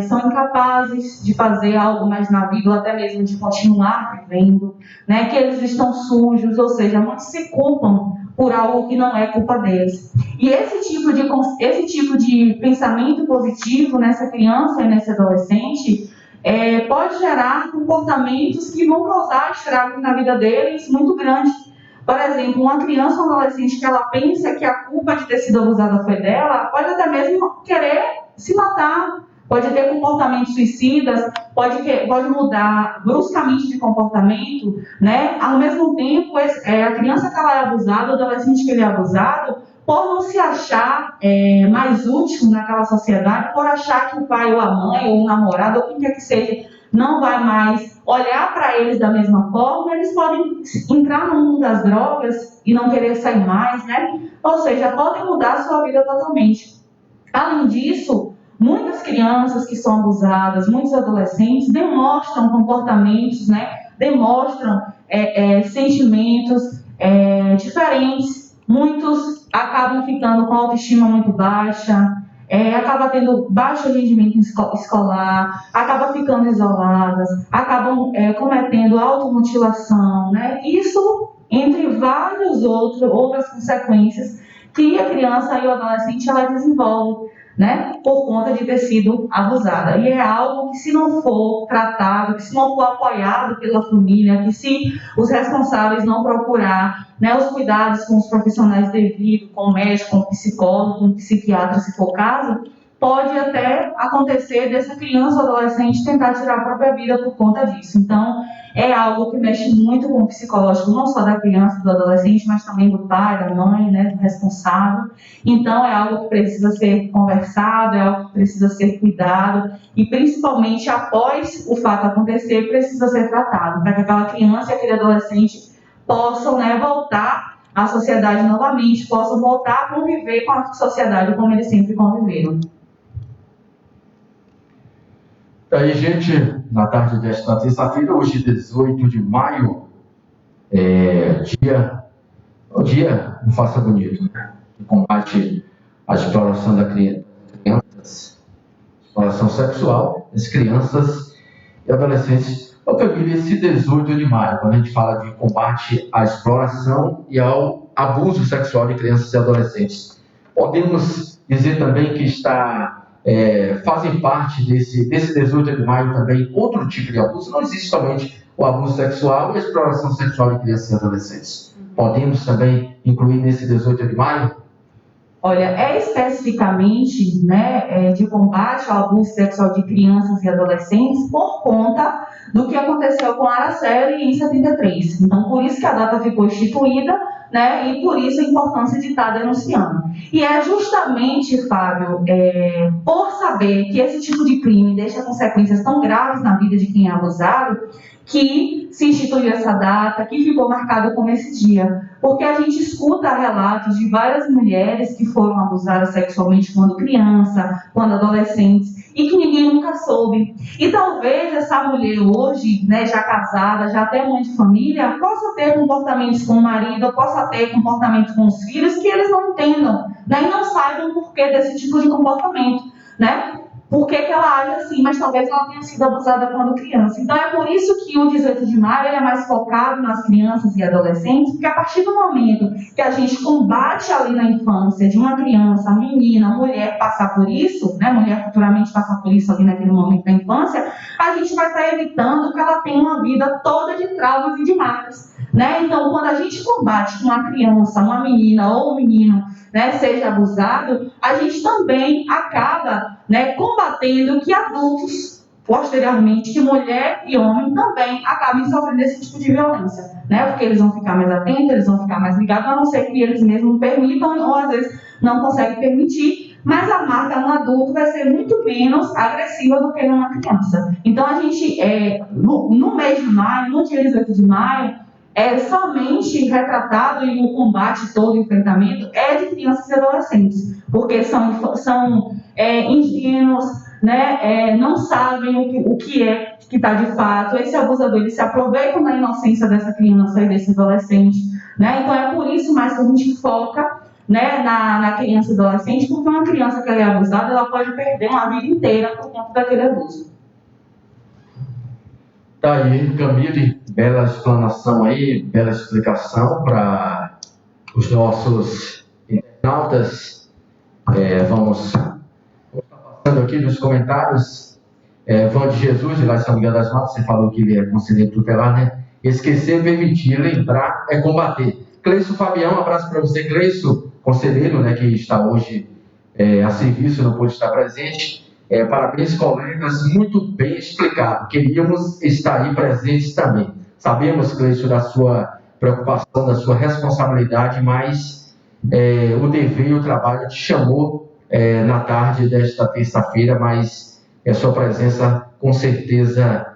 são incapazes de fazer algo mais na vida, ou até mesmo de continuar vivendo, né? Que eles estão sujos, ou seja, muitos se culpam por algo que não é culpa deles. E esse tipo de pensamento positivo nessa criança e nesse adolescente pode gerar comportamentos que vão causar estrago na vida deles muito grande. Por exemplo, uma criança ou um adolescente que ela pensa que a culpa de ter sido abusada foi dela, pode até mesmo querer se matar, pode ter comportamentos suicidas, pode mudar bruscamente de comportamento, né? Ao mesmo tempo, a criança que ela é abusada, o adolescente que ele é abusado, por não se achar mais útil naquela sociedade, por achar que o pai ou a mãe ou o namorado ou quem quer que seja não vai mais olhar para eles da mesma forma, eles podem entrar no mundo das drogas e não querer sair mais, né? Ou seja, podem mudar a sua vida totalmente. Além disso, muitas crianças que são abusadas, muitos adolescentes demonstram comportamentos, né? Demonstram sentimentos diferentes. Muitos acabam ficando com a autoestima muito baixa, acaba tendo baixo rendimento escolar, acaba ficando isoladas, acabam cometendo automutilação, né? Isso entre várias outras consequências que a criança e o adolescente ela desenvolve, né? Por conta de ter sido abusada. E é algo que, se não for tratado, que se não for apoiado pela família, que se os responsáveis não procurar, né, os cuidados com os profissionais devidos, com o médico, com o psicólogo, com o psiquiatra, se for o caso, pode até acontecer dessa criança ou adolescente tentar tirar a própria vida por conta disso. Então, é algo que mexe muito com o psicológico, não só da criança, do adolescente, mas também do pai, da mãe, né, do responsável. Então, é algo que precisa ser conversado, é algo que precisa ser cuidado e, principalmente, após o fato acontecer, precisa ser tratado, para que aquela criança e aquele adolescente possam, né, voltar à sociedade novamente, possam voltar a conviver com a sociedade como eles sempre conviveram. Aí, gente, na tarde desta terça-feira, hoje 18 de maio, dia, não faça bonito, né? De combate à exploração das crianças, exploração sexual das crianças e adolescentes. Eu peguei esse 18 de maio, quando a gente fala de combate à exploração e ao abuso sexual de crianças e adolescentes. Podemos dizer também que fazem parte desse 18 de maio também outro tipo de abuso. Não existe somente o abuso sexual e a exploração sexual de crianças e adolescentes. Podemos também incluir nesse 18 de maio? Olha, especificamente, né, de combate ao abuso sexual de crianças e adolescentes por conta do que aconteceu com a Araceli em 73. Então, por isso que a data ficou instituída, né, e por isso a importância de estar denunciando. E é justamente, Fábio, por saber que esse tipo de crime deixa consequências tão graves na vida de quem é abusado, que se instituiu essa data, que ficou marcado como esse dia. Porque a gente escuta relatos de várias mulheres que foram abusadas sexualmente quando criança, quando adolescentes, e que ninguém nunca soube. E talvez essa mulher hoje, né, já casada, já até mãe de família, possa ter comportamentos com o marido, possa ter comportamentos com os filhos que eles não entendam, né, e não saibam o porquê desse tipo de comportamento, né? Por que ela age assim, mas talvez ela tenha sido abusada quando criança. Então é por isso que o 18 de maio é mais focado nas crianças e adolescentes, porque a partir do momento que a gente combate ali na infância de uma criança, menina, mulher passar por isso, né, mulher futuramente passar por isso ali naquele momento da infância, a gente vai estar evitando que ela tenha uma vida toda de traumas e de marcas, né? Então, quando a gente combate que uma criança, uma menina ou um menino, né, seja abusado, a gente também acaba, né, combatendo que adultos, posteriormente, que mulher e homem também acabem sofrendo esse tipo de violência, né, porque eles vão ficar mais atentos, eles vão ficar mais ligados, a não ser que eles mesmos permitam, ou às vezes não conseguem permitir, mas a marca no adulto vai ser muito menos agressiva do que numa criança. Então, a gente, no mês de maio, no dia 18 de maio, somente retratado e o combate todo, o enfrentamento, de crianças e adolescentes, porque são ingênuos, né, não sabem o que é que está de fato. Esse abusador, ele se aproveita da inocência dessa criança e desse adolescente, né? Então é por isso mais que a gente foca, né, na criança e adolescente, porque uma criança que é abusada, ela pode perder uma vida inteira por conta daquele abuso. Tá aí, Camille, bela explanação aí, bela explicação para os nossos internautas. Vamos estar passando aqui nos comentários. Van de Jesus, de lá de São Miguel das Matas, você falou que ele é conselheiro tutelar, né? Esquecer, permitir, lembrar é combater. Cleiso Fabião, um abraço para você, Cleiso, conselheiro, né, que está hoje a serviço, não pôde estar presente. Parabéns, colegas, muito bem explicado. Queríamos estar aí presentes também. Sabemos, Cleiton, da sua preocupação, da sua responsabilidade, mas o dever e o trabalho te chamou na tarde desta terça-feira, mas a sua presença, com certeza,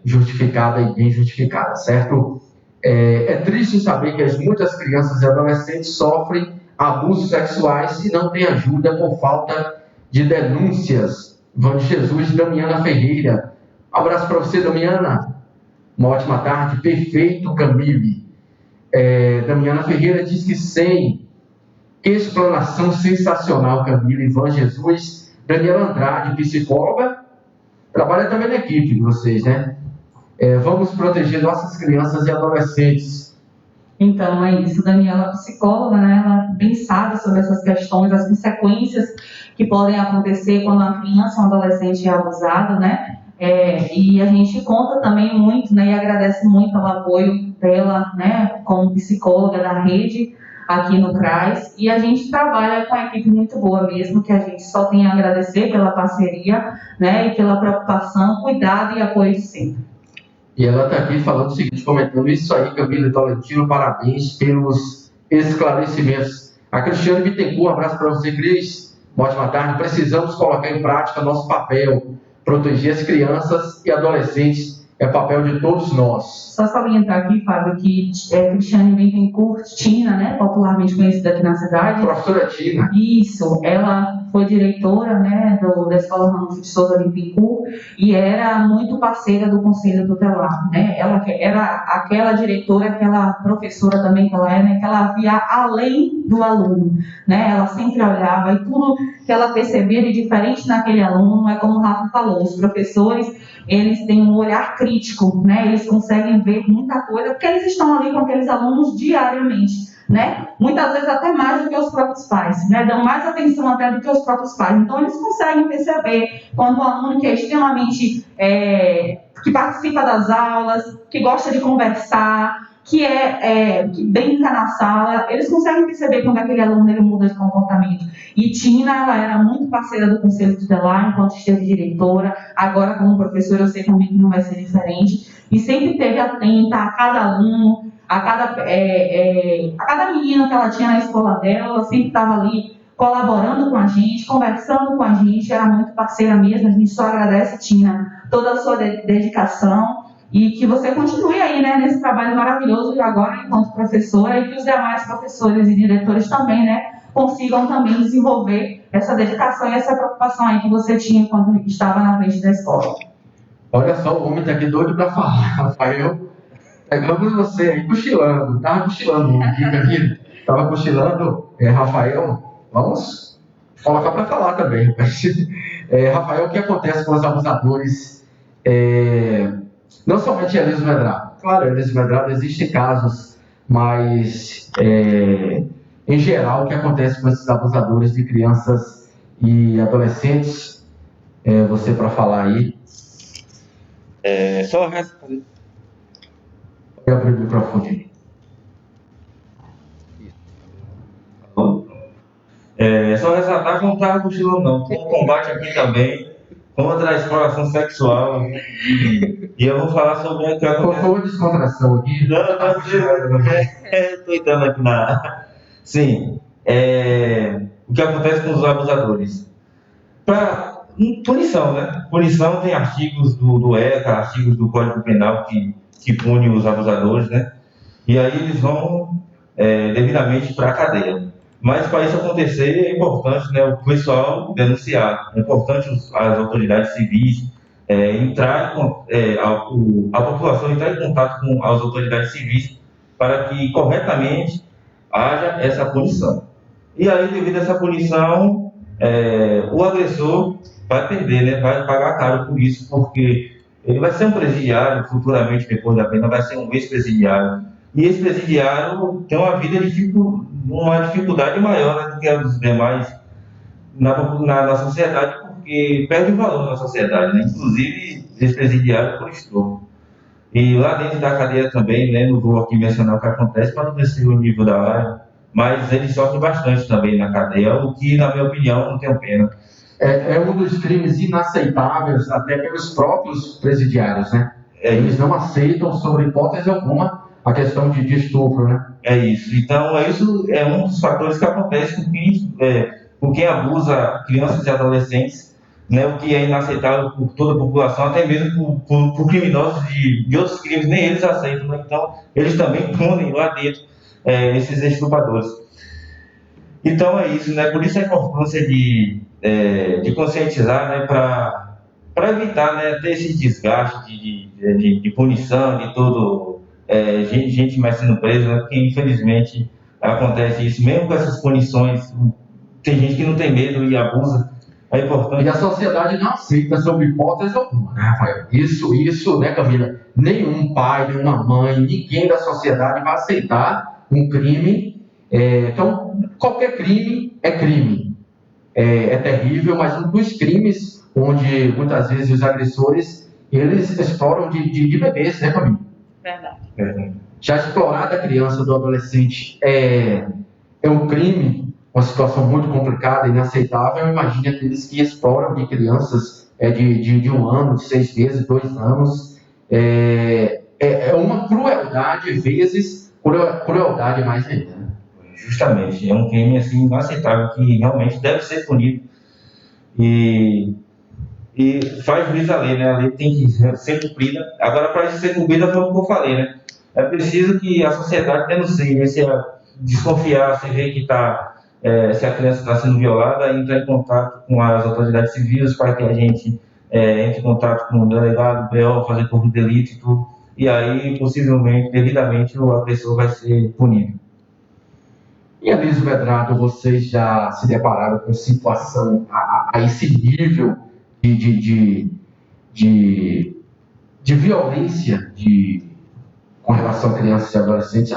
justificada e bem justificada, certo? É triste saber que muitas crianças e adolescentes sofrem abusos sexuais e não têm ajuda por falta de denúncias. Van de Jesus, Damiana Ferreira. Um abraço para você, Damiana. Uma ótima tarde. Perfeito, Camille. Damiana Ferreira diz que sem explanação sensacional, Camille. Van Jesus. Daniela Andrade, psicóloga. Trabalha também na equipe de vocês, né? Vamos proteger nossas crianças e adolescentes. Então, é isso. Daniela, psicóloga, né? Ela bem sabe sobre essas questões, as consequências que podem acontecer quando uma criança ou um adolescente é abusado, né? E a gente conta também muito, né? E agradece muito ao apoio dela, né? Como psicóloga da rede aqui no CRAS. E a gente trabalha com uma equipe muito boa mesmo, que a gente só tem a agradecer pela parceria, né? E pela preocupação, cuidado e apoio de sempre. E ela está aqui falando o seguinte, comentando isso aí, Camila Tolentino, parabéns pelos esclarecimentos. A Cristiane Bittencourt, um abraço para você, Cris. Uma ótima tarde. Precisamos colocar em prática nosso papel. Proteger as crianças e adolescentes é papel de todos nós. Só salientar aqui, Fábio, que Cristiane Bittencourt, Tina, né, popularmente conhecida aqui na cidade. Professora Tina. Isso, ela foi diretora, né, da Escola Ranulfo de Souza Bittencourt e era muito parceira do Conselho Tutelar, né? Ela era aquela diretora, aquela professora também que ela é, né, que ela via além do aluno, né? Ela sempre olhava e tudo que ela percebia de diferente naquele aluno, é como o Rafa falou, os professores, eles têm um olhar crítico, né? Eles conseguem ver muita coisa, porque eles estão ali com aqueles alunos diariamente, né? Muitas vezes até mais do que os próprios pais, né? Dão mais atenção até do que os próprios pais. Então, eles conseguem perceber quando o aluno que é extremamente, que participa das aulas, que gosta de conversar, que brinca na sala, eles conseguem perceber quando aquele aluno ele muda de comportamento. E Tina, ela era muito parceira do Conselho Tutelar, enquanto esteve diretora, agora como professora eu sei também que não vai ser diferente, e sempre esteve atenta a cada aluno, a cada menino que ela tinha na escola dela, ela sempre estava ali colaborando com a gente, conversando com a gente, era muito parceira mesmo, a gente só agradece, Tina, toda a sua dedicação, e que você continue aí, né, nesse trabalho maravilhoso e agora enquanto professora, e que os demais professores e diretores também, né, consigam também desenvolver essa dedicação e essa preocupação aí que você tinha quando estava na frente da escola. Olha só, o homem está aqui doido para falar, Rafael. Pegamos você aí cochilando, estava cochilando aqui, Camila. Estava cochilando, Rafael, vamos colocar para falar também. Rafael, o que acontece com os abusadores? Não somente Elísio Medrado. Claro, Elísio Medrado existem casos, mas em geral, o que acontece com esses abusadores de crianças e adolescentes? Você para falar aí. Só eu abrir o microfone. Só ressaltar que não estava cochilando não. Tem um combate aqui também contra a exploração sexual. E eu vou falar sobre o que acontece. Colocou descontração aqui. Estou entrando aqui na. Sim. O que acontece com os abusadores? Para punição, né? Punição tem artigos do ECA, artigos do Código Penal que pune os abusadores, né? E aí eles vão devidamente para a cadeia. Mas para isso acontecer é importante, né, o pessoal denunciar, é importante as autoridades civis a população entrar em contato com as autoridades civis para que corretamente haja essa punição. E aí, devido a essa punição, o agressor vai perder, né, vai pagar caro por isso, porque ele vai ser um presidiário futuramente, depois da pena, vai ser um ex-presidiário. E esse presidiário tem uma vida uma dificuldade maior, né, do que os demais na sociedade, porque perde o valor na sociedade, né? Inclusive esse presidiário por estupro. E lá dentro da cadeia também, né, não vou aqui mencionar o que acontece para não descer o nível da área, mas ele sofre bastante também na cadeia, o que, na minha opinião, não tem pena. É um dos crimes inaceitáveis até pelos próprios presidiários, né? Eles não aceitam, sobre hipótese alguma, a questão de estupro, né? É isso. Então, isso é um dos fatores que acontece com quem abusa crianças e adolescentes, né? O que é inaceitável por toda a população, até mesmo por criminosos de outros crimes, nem eles aceitam, né? Então, eles também punem lá dentro esses estupradores. Então, é isso, né? Por isso a importância de conscientizar, né? Para evitar, né, ter esse desgaste de punição, de tudo. Gente mais sendo presa, né? Porque infelizmente acontece isso, mesmo com essas punições, tem gente que não tem medo e abusa. É importante. E a sociedade não aceita sob hipótese alguma, né, Rafael? Isso, né, Camila? Nenhum pai, nenhuma mãe, ninguém da sociedade vai aceitar um crime. Então, qualquer crime é crime. É terrível, mas um dos crimes onde muitas vezes os agressores eles exploram de bebês, né, Camila? Verdade. Já explorar da criança, do adolescente é um crime, uma situação muito complicada, inaceitável. Imagine aqueles que exploram de crianças de 1 ano, de 6 meses, 2 anos. É uma crueldade, vezes, crueldade mais ainda. Justamente, é um crime assim, inaceitável, que realmente deve ser punido. E faz juiz a lei, né? A lei tem que ser cumprida. Agora, para isso ser cumprida, foi o que eu falei, né? É preciso que a sociedade denuncie, né? Se desconfiar, se ver que se a criança está sendo violada, entrar em contato com as autoridades civis para que a gente entre em contato com o delegado, o BO, fazer corpo de delito e tudo. E aí, possivelmente, devidamente, o agressor vai ser punido. E, Elísio Medrado, vocês já se depararam com situação a esse nível de violência com relação a crianças e adolescentes?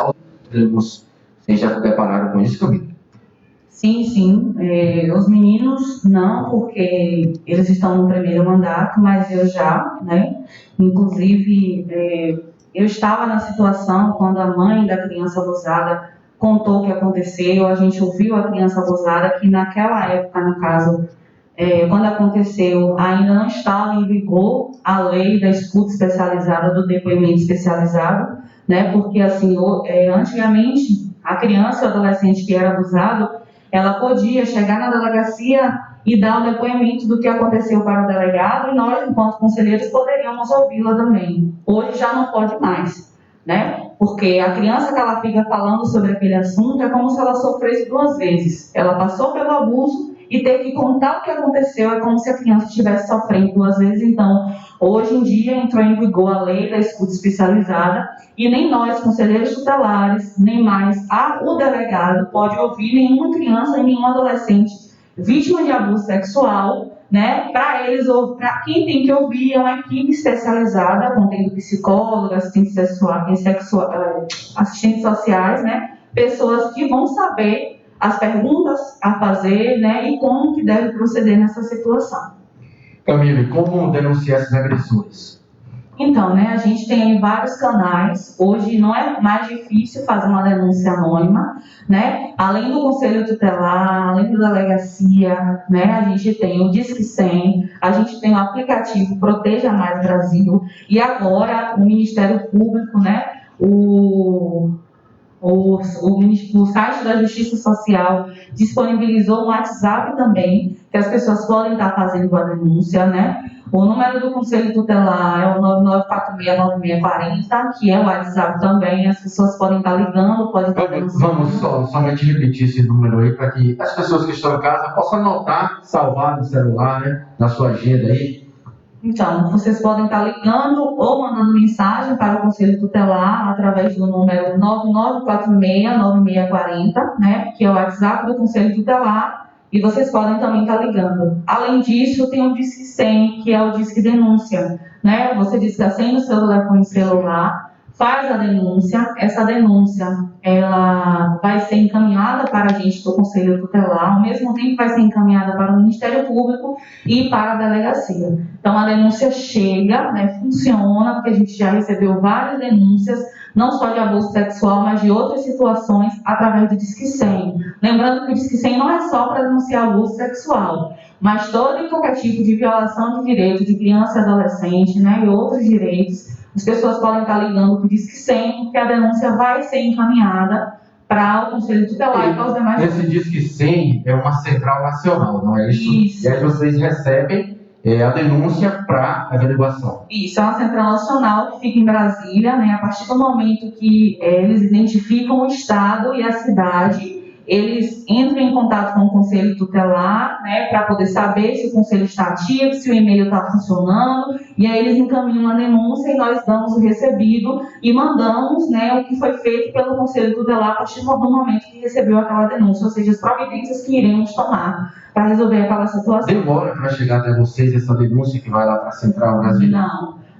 Vocês já se depararam com isso, Camila? Sim. Os meninos não, porque eles estão no primeiro mandato, mas eu já, né? Inclusive, eu estava na situação quando a mãe da criança abusada contou o que aconteceu, a gente ouviu a criança abusada, que naquela época, no caso, quando aconteceu, ainda não estava em vigor a lei da escuta especializada, do depoimento especializado, né? Porque, assim, antigamente, a criança ou adolescente que era abusado, ela podia chegar na delegacia e dar o depoimento do que aconteceu para o delegado, e nós, enquanto conselheiros, poderíamos ouvi-la também. Hoje já não pode mais, né? Porque a criança que ela fica falando sobre aquele assunto é como se ela sofresse 2 vezes. Ela passou pelo abuso e teve que contar o que aconteceu, é como se a criança estivesse sofrendo 2 vezes. Então, hoje em dia entrou em vigor a lei da escuta especializada, e nem nós, conselheiros tutelares, nem mais o delegado pode ouvir nenhuma criança e nenhum adolescente vítima de abuso sexual, né? Para eles, ou para quem tem que ouvir, é uma equipe especializada, contendo psicólogos, assistentes sociais, né? Pessoas que vão saber as perguntas a fazer, né? E como que deve proceder nessa situação. Camille, como denunciar essas agressões? Então, né, a gente tem vários canais. Hoje não é mais difícil fazer uma denúncia anônima, né? Além do Conselho Tutelar, além da delegacia, né, a gente tem o Disque 100, a gente tem o aplicativo Proteja Mais Brasil, e agora o Ministério Público, né, o site da Justiça Social disponibilizou um WhatsApp também, que as pessoas podem estar fazendo a denúncia, né? O número do Conselho Tutelar é o 9946-9640, que é o WhatsApp também, as pessoas podem estar ligando, podem estar denunciando. Vamos somente repetir esse número aí, para que as pessoas que estão em casa possam anotar, salvar no celular, né, na sua agenda aí. Então, vocês podem estar ligando ou mandando mensagem para o Conselho Tutelar através do número 9946-9640, né, que é o WhatsApp do Conselho Tutelar, e vocês podem também estar ligando. Além disso, tem o Disque 100, que é o Disque Denúncia, né? Você disca 100 no seu telefone celular, faz a denúncia, essa denúncia ela vai ser encaminhada para a gente do Conselho Tutelar, ao mesmo tempo vai ser encaminhada para o Ministério Público e para a delegacia. Então a denúncia chega, né, funciona, porque a gente já recebeu várias denúncias, não só de abuso sexual, mas de outras situações através do Disque 100. Lembrando que o Disque 100 não é só para denunciar abuso sexual, mas todo e qualquer tipo de violação de direito de criança e adolescente, né, e outros direitos. As pessoas podem estar ligando para o Disque 100, porque a denúncia vai ser encaminhada para o Conselho Tutelar e para os demais. Esse Disque 100 é uma central nacional, não é isso? Isso. E aí vocês recebem a denúncia para averiguação. Isso, é uma central nacional que fica em Brasília, né? A partir do momento que eles identificam o estado e a cidade, eles entram em contato com o Conselho Tutelar, né, para poder saber se o Conselho está ativo, se o e-mail está funcionando, e aí eles encaminham a denúncia e nós damos o recebido e mandamos, né, o que foi feito pelo Conselho Tutelar a partir do momento que recebeu aquela denúncia, ou seja, as providências que iremos tomar para resolver aquela situação. Demora para chegar até vocês essa denúncia que vai lá para a Central Brasília?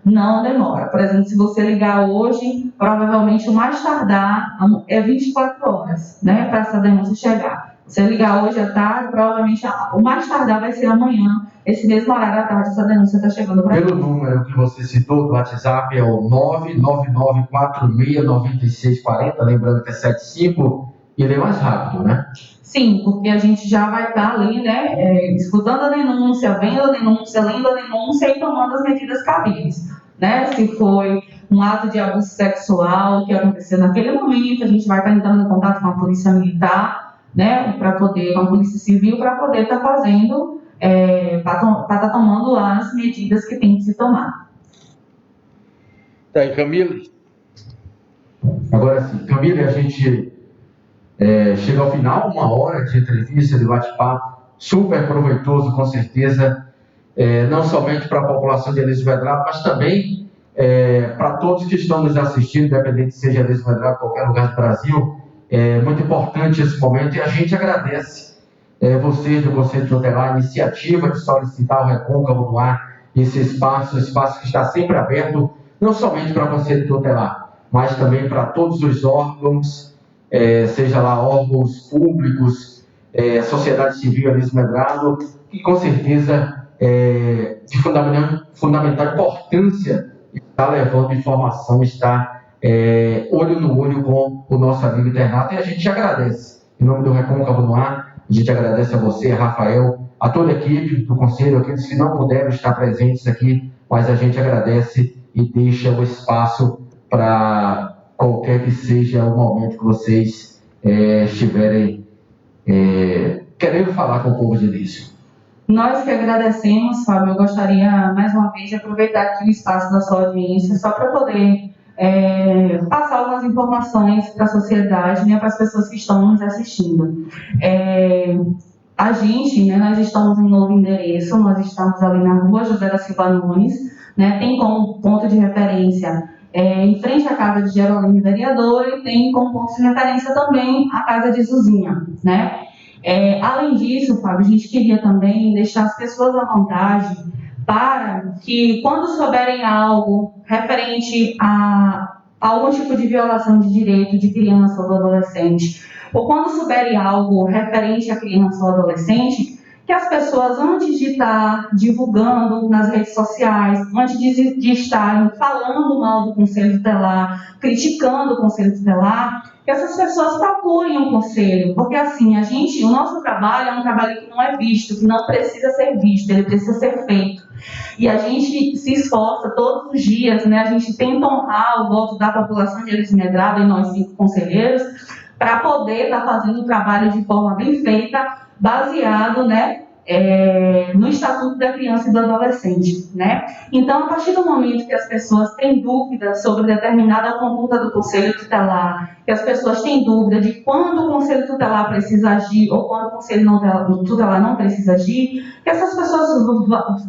Não demora. Por exemplo, se você ligar hoje, provavelmente o mais tardar é 24 horas, né, para essa denúncia chegar. Se você ligar hoje à tarde, provavelmente o mais tardar vai ser amanhã, esse mesmo horário à tarde, essa denúncia está chegando para Pelo número que você citou do WhatsApp, é o 999469640, lembrando que é 75, e ele é mais rápido, né? Sim, porque a gente já vai estar ali, né, escutando a denúncia, vendo a denúncia, lendo a denúncia e tomando as medidas cabíveis, né? Se foi um ato de abuso sexual que aconteceu naquele momento, a gente vai estar entrando em contato com a polícia militar, né, com a polícia civil, para poder estar fazendo, para estar tomando as medidas que tem que se tomar. Tá aí, Camille. Agora sim, Camille, a gente chega ao final, 1 hora de entrevista, de bate-papo, super proveitoso, com certeza, não somente para a população de Elísio Medrado, mas também para todos que estão nos assistindo, independente seja Elísio Medrado, qualquer lugar do Brasil. É muito importante esse momento e a gente agradece vocês do Conselho Tutelar, a iniciativa de solicitar o Recôncavo no ar, esse espaço que está sempre aberto, não somente para o Conselho Tutelar, mas também para todos os órgãos, seja lá órgãos públicos, sociedade civil, Elísio Medrado, que com certeza de fundamental importância está levando informação, está olho no olho com o nosso amigo internato, e a gente agradece. Em nome do Recôncavo no Ar, a gente agradece a você, a Rafael, a toda a equipe do Conselho, aqueles que não puderam estar presentes aqui, mas a gente agradece e deixa o espaço para qualquer que seja o momento que vocês estiverem querendo falar com o povo de Ilício. Nós que agradecemos, Fábio. Eu gostaria, mais uma vez, de aproveitar aqui o espaço da sua audiência, só para poder passar algumas informações para a sociedade, né, para as pessoas que estão nos assistindo. A gente, né, nós estamos em um novo endereço, nós estamos ali na rua José da Silva Nunes, né, tem como ponto de referência em frente à casa de Geraldine Vereador, e tem como ponto de referência também a casa de Zuzinha, né? Além disso, Fábio, a gente queria também deixar as pessoas à vontade para que, quando souberem algo referente a algum tipo de violação de direito de criança ou adolescente, ou quando souberem algo referente a criança ou adolescente, que as pessoas, antes de estar divulgando nas redes sociais, antes de estarem falando mal do Conselho Tutelar, criticando o Conselho Tutelar, que essas pessoas procurem um conselho, porque assim, o nosso trabalho é um trabalho que não é visto, que não precisa ser visto, ele precisa ser feito. E a gente se esforça todos os dias, né? A gente tenta honrar o voto da população de Ilício Medrado e nós 5 conselheiros, para poder estar fazendo o trabalho de forma bem feita, baseado, né, no Estatuto da Criança e do Adolescente, né? Então, a partir do momento que as pessoas têm dúvidas sobre determinada conduta do Conselho Tutelar, que as pessoas têm dúvida de quando o Conselho Tutelar precisa agir ou quando o Conselho Tutelar não precisa agir, que essas pessoas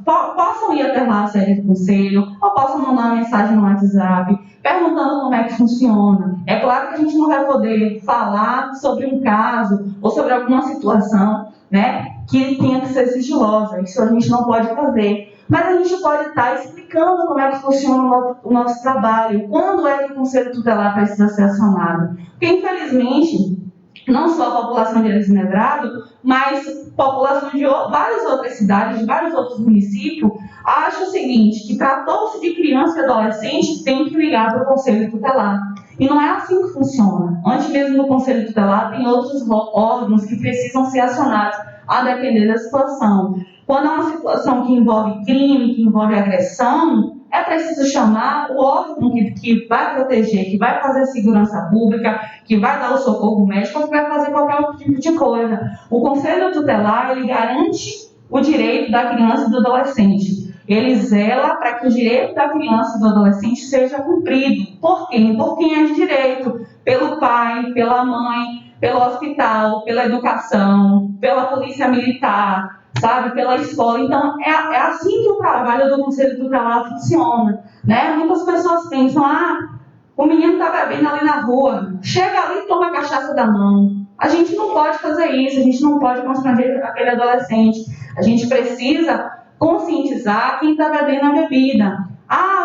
possam ir até lá a sede do Conselho, ou possam mandar uma mensagem no WhatsApp, perguntando como é que funciona. É claro que a gente não vai poder falar sobre um caso ou sobre alguma situação, né, que tenha que ser sigilosa. Isso a gente não pode fazer. Mas a gente pode estar explicando como é que funciona o nosso trabalho, quando é que o Conselho Tutelar precisa ser acionado. Porque, infelizmente, não só a população de Ilício Medrado, mas população de várias outras cidades, de vários outros municípios, acha o seguinte, que tratou-se de criança e adolescente, tem que ligar para o Conselho Tutelar. E não é assim que funciona. Antes mesmo do Conselho Tutelar, tem outros órgãos que precisam ser acionados, a depender da situação. Quando é uma situação que envolve crime, que envolve agressão, é preciso chamar o órgão que vai proteger, que vai fazer a segurança pública, que vai dar o socorro médico, que vai fazer qualquer outro tipo de coisa. O Conselho Tutelar, ele garante o direito da criança e do adolescente. Ele zela para que o direito da criança e do adolescente seja cumprido. Por quem? Por quem é de direito. Pelo pai, pela mãe, pelo hospital, pela educação, pela polícia militar, sabe, pela escola. Então, é assim que o trabalho do Conselho Tutelar funciona, né? Muitas pessoas pensam, o menino está bebendo ali na rua, chega ali e toma a cachaça da mão. A gente não pode fazer isso, a gente não pode constranger aquele adolescente. A gente precisa conscientizar quem está bebendo a bebida.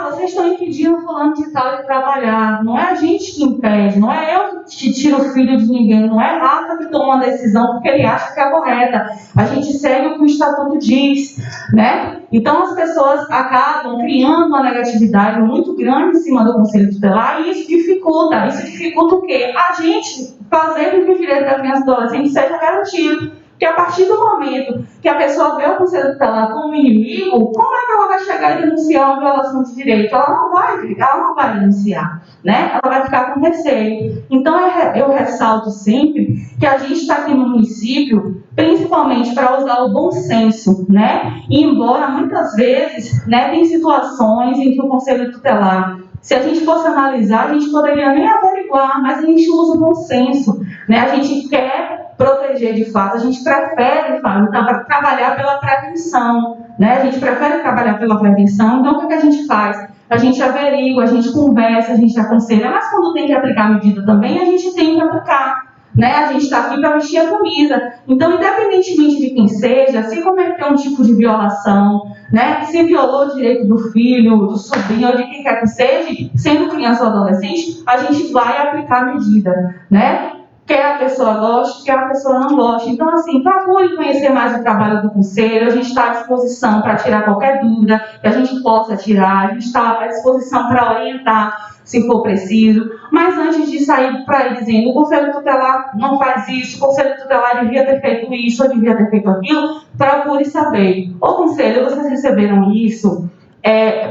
Vocês estão impedindo fulano de tal de trabalhar. Não é a gente que impede, não é eu que tiro o filho de ninguém, não é Rafa que toma uma decisão porque ele acha que é correta. A gente segue o que o Estatuto diz, né? Então as pessoas acabam criando uma negatividade muito grande em cima do Conselho Tutelar e isso dificulta. Isso dificulta o quê? A gente fazer com que o direito da criança e do adolescente seja garantido. Porque a partir do momento que a pessoa vê o Conselho Tutelar como inimigo, como é que ela vai chegar e denunciar uma violação de direito? Ela não vai denunciar, né? Ela vai ficar com receio. Então, eu ressalto sempre que a gente está aqui no município, principalmente para usar o bom senso, né? E embora muitas vezes, né, tem situações em que o Conselho Tutelar, se a gente fosse analisar, a gente poderia nem averiguar, mas a gente usa o bom senso, né? A gente quer proteger de fato, a gente prefere, Fábio, trabalhar pela prevenção, né? A gente prefere trabalhar pela prevenção, então o que a gente faz? A gente averigua, a gente conversa, a gente aconselha, mas quando tem que aplicar a medida também, a gente tem que aplicar, né? A gente está aqui para vestir a camisa. Então, independentemente de quem seja, se cometer um tipo de violação, né? Se violou o direito do filho, do sobrinho, ou de quem quer que seja, sendo criança ou adolescente, a gente vai aplicar a medida, né? quer a pessoa goste, quer a pessoa não goste. Então, assim, procure conhecer mais o trabalho do conselho. A gente está à disposição para tirar qualquer dúvida que a gente possa tirar. A gente está à disposição para orientar, se for preciso. Mas antes de sair para aí dizendo, o conselho tutelar não faz isso, o conselho tutelar devia ter feito isso, ou devia ter feito aquilo, procure saber. Ô conselho, vocês receberam isso?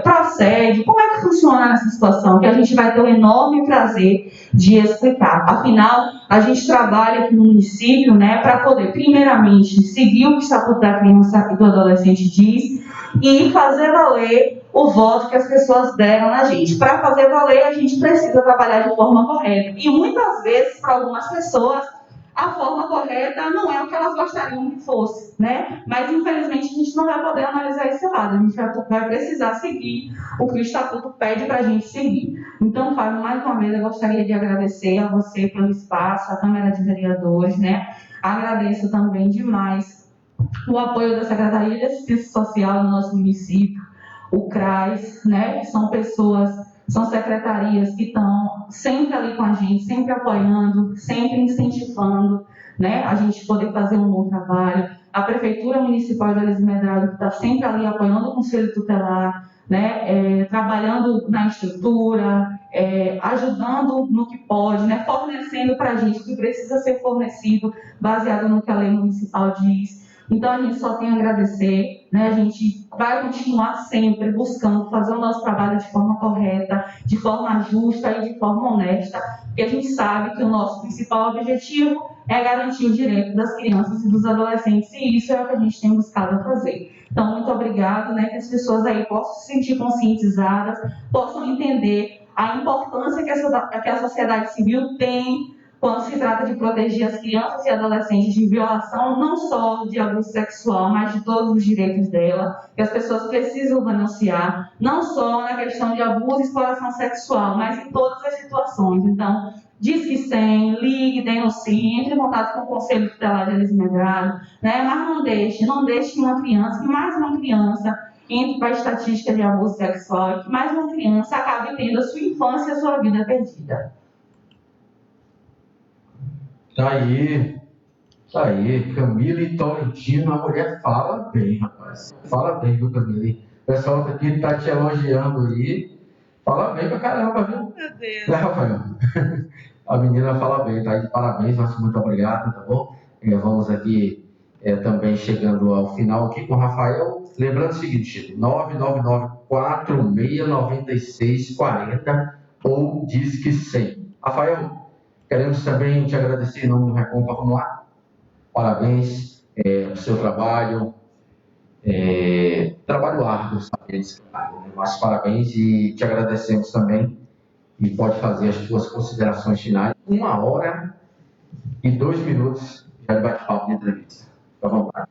Procede, como é que funciona nessa situação, que a gente vai ter um enorme prazer de explicar. Afinal, a gente trabalha aqui no município, né, para poder, primeiramente, seguir o que o Estatuto da Criança e do Adolescente diz e fazer valer o voto que as pessoas deram na gente. Para fazer valer, a gente precisa trabalhar de forma correta. E muitas vezes, para algumas pessoas, a forma correta não é o que elas gostariam que fosse, né? Mas, infelizmente, a gente não vai poder analisar esse lado. A gente vai precisar seguir o que o Estatuto pede para a gente seguir. Então, Fábio, mais uma vez, eu gostaria de agradecer a você pelo espaço, a Câmara de Vereadores, né? Agradeço também demais o apoio da Secretaria de Assistência Social no nosso município, o CRAS, né? Que são pessoas... São secretarias que estão sempre ali com a gente, sempre apoiando, sempre incentivando, né, a gente poder fazer um bom trabalho. A Prefeitura Municipal de Elísio Medrado, que está sempre ali apoiando o Conselho Tutelar, né, trabalhando na estrutura, ajudando no que pode, né, fornecendo para a gente o que precisa ser fornecido, baseado no que a lei municipal diz. Então, a gente só tem a agradecer, né? A gente vai continuar sempre buscando fazer o nosso trabalho de forma correta, de forma justa e de forma honesta, porque a gente sabe que o nosso principal objetivo é garantir o direito das crianças e dos adolescentes, e isso é o que a gente tem buscado fazer. Então, muito obrigada, né? Que as pessoas aí possam se sentir conscientizadas, possam entender a importância que a sociedade civil tem quando se trata de proteger as crianças e adolescentes de violação, não só de abuso sexual, mas de todos os direitos dela, que as pessoas precisam denunciar, não só na questão de abuso e exploração sexual, mas em todas as situações. Então, Disque 100, ligue, denuncie, entre em contato com o Conselho Tutelar de Elísio Medrado, né? Mas não deixe que uma criança, que mais uma criança entre para a estatística de abuso sexual, que mais uma criança acabe tendo a sua infância e a sua vida perdida. Tá aí, Camille Tolentino, a mulher fala bem, rapaz. Fala bem, viu, Camille? O pessoal aqui tá te elogiando aí. Fala bem pra caramba, viu? Meu Deus. Né, Rafael? A menina fala bem, tá aí de parabéns, nosso muito obrigado, tá bom? Vamos aqui também chegando ao final aqui com o Rafael. Lembrando o seguinte, 999-469640 ou Disque 100. Rafael, queremos também te agradecer em nome do Recôncavo no Ar. Parabéns pelo seu trabalho. Trabalho árduo, sabe? Mas parabéns e te agradecemos também. E pode fazer as suas considerações finais. 1h02 já de bate-papo de entrevista. Fica à vontade.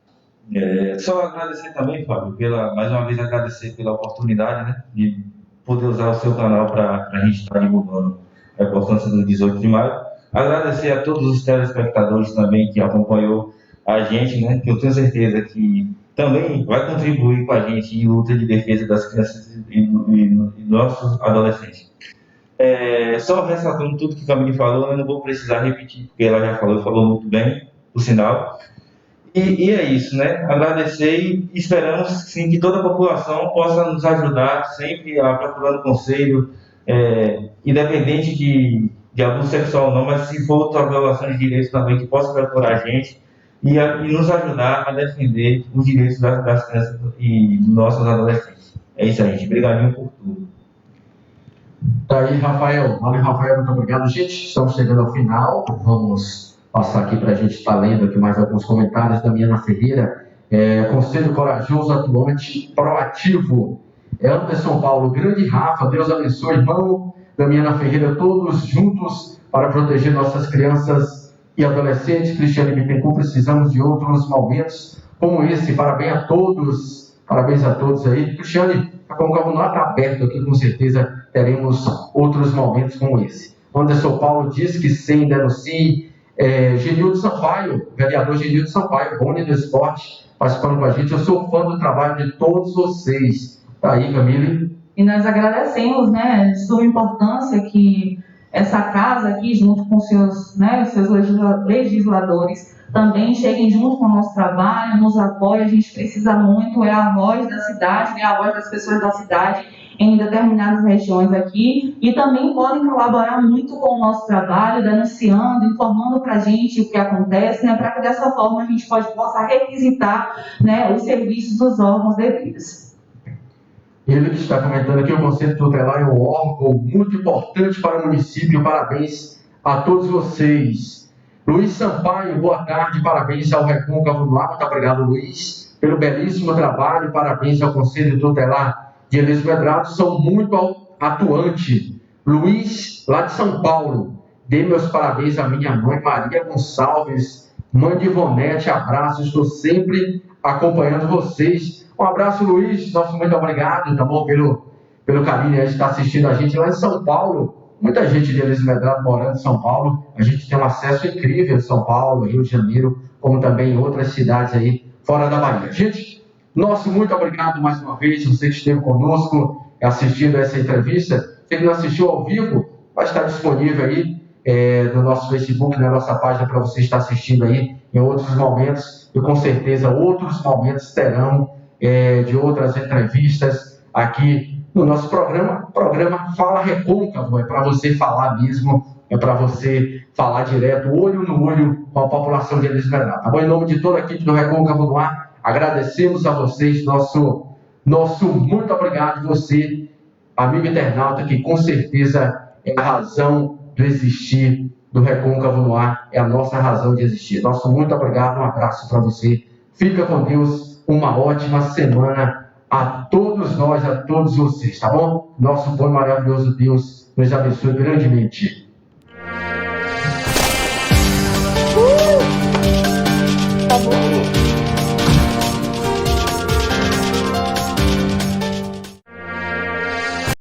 Só agradecer também, Fábio, mais uma vez agradecer pela oportunidade, né, de poder usar o seu canal para a gente estar divulgando a importância do 18 de maio. Agradecer a todos os telespectadores também que acompanhou a gente, né, que eu tenho certeza que também vai contribuir com a gente em luta de defesa das crianças e nossos adolescentes. Só ressaltando tudo que a Camille falou, eu não vou precisar repetir, porque ela já falou muito bem, por sinal. E é isso, né? Agradecer e esperamos sim, que toda a população possa nos ajudar sempre a procurando conselho, independente de abuso sexual ou não, mas se for outra violação de direitos também, que possa procurar a gente e nos ajudar a defender os direitos das crianças e dos nossos adolescentes. É isso aí, gente. Obrigadinho por tudo. Tá aí, Rafael. Valeu, Rafael. Muito obrigado, gente. Estamos chegando ao final. Vamos passar aqui para a gente estar lendo aqui mais alguns comentários da Miana Ferreira. Conselho corajoso, atuante, proativo. Anderson Paulo, grande Rafa, Deus abençoe, irmão. Damiana Ferreira, todos juntos para proteger nossas crianças e adolescentes. Cristiane Bittencourt, precisamos de outros momentos como esse. Parabéns a todos aí. Cristiane, a Concavo não está aberto aqui, com certeza teremos outros momentos como esse. Anderson Paulo diz que sem denuncie. Genildo Sampaio, vereador Genildo Sampaio, Boni do Esporte, participando com a gente. Eu sou fã do trabalho de todos vocês. Tá aí, Camille. E nós agradecemos, né, de sua importância que essa casa aqui, junto com seus legisladores, também cheguem junto com o nosso trabalho, nos apoiem. A gente precisa muito, é a voz da cidade, é a voz das pessoas da cidade em determinadas regiões aqui, e também podem colaborar muito com o nosso trabalho, denunciando, informando para a gente o que acontece, né, para que dessa forma a gente possa requisitar, né, os serviços dos órgãos devidos. Ele que está comentando aqui, o Conselho Tutelar é um órgão muito importante para o município. Parabéns a todos vocês. Luiz Sampaio, boa tarde, parabéns ao Recôncavo no Ar. Muito obrigado, Luiz, pelo belíssimo trabalho. Parabéns ao Conselho Tutelar de Elias Medrado, são muito atuantes. Luiz, lá de São Paulo, dê meus parabéns à minha mãe, Maria Gonçalves, mãe de Ivonete, abraço, estou sempre acompanhando vocês. Um abraço, Luiz, nosso muito obrigado, tá bom, pelo carinho de estar assistindo a gente lá em São Paulo. Muita gente de Elias Medrado morando em São Paulo, a gente tem um acesso incrível em São Paulo, Rio de Janeiro, como também em outras cidades aí fora da Bahia. Gente, nosso muito obrigado mais uma vez, você que esteve conosco assistindo essa entrevista. Se ele não assistiu ao vivo, vai estar disponível aí no nosso Facebook, na nossa página, para você estar assistindo aí em outros momentos, e com certeza outros momentos terão de outras entrevistas aqui no nosso programa Fala Recôncavo, é para você falar mesmo, é para você falar direto, olho no olho com a população de Elias Medrado, tá bom? Em nome de toda a equipe do Recôncavo no Ar, agradecemos a vocês, nosso muito obrigado, você, amigo internauta, que com certeza é a razão do existir do Recôncavo no Ar, é a nossa razão de existir. Nosso muito obrigado, um abraço para você, fica com Deus, uma ótima semana a todos nós, a todos vocês, tá bom? Nosso bom e maravilhoso Deus nos abençoe grandemente. Tá bom.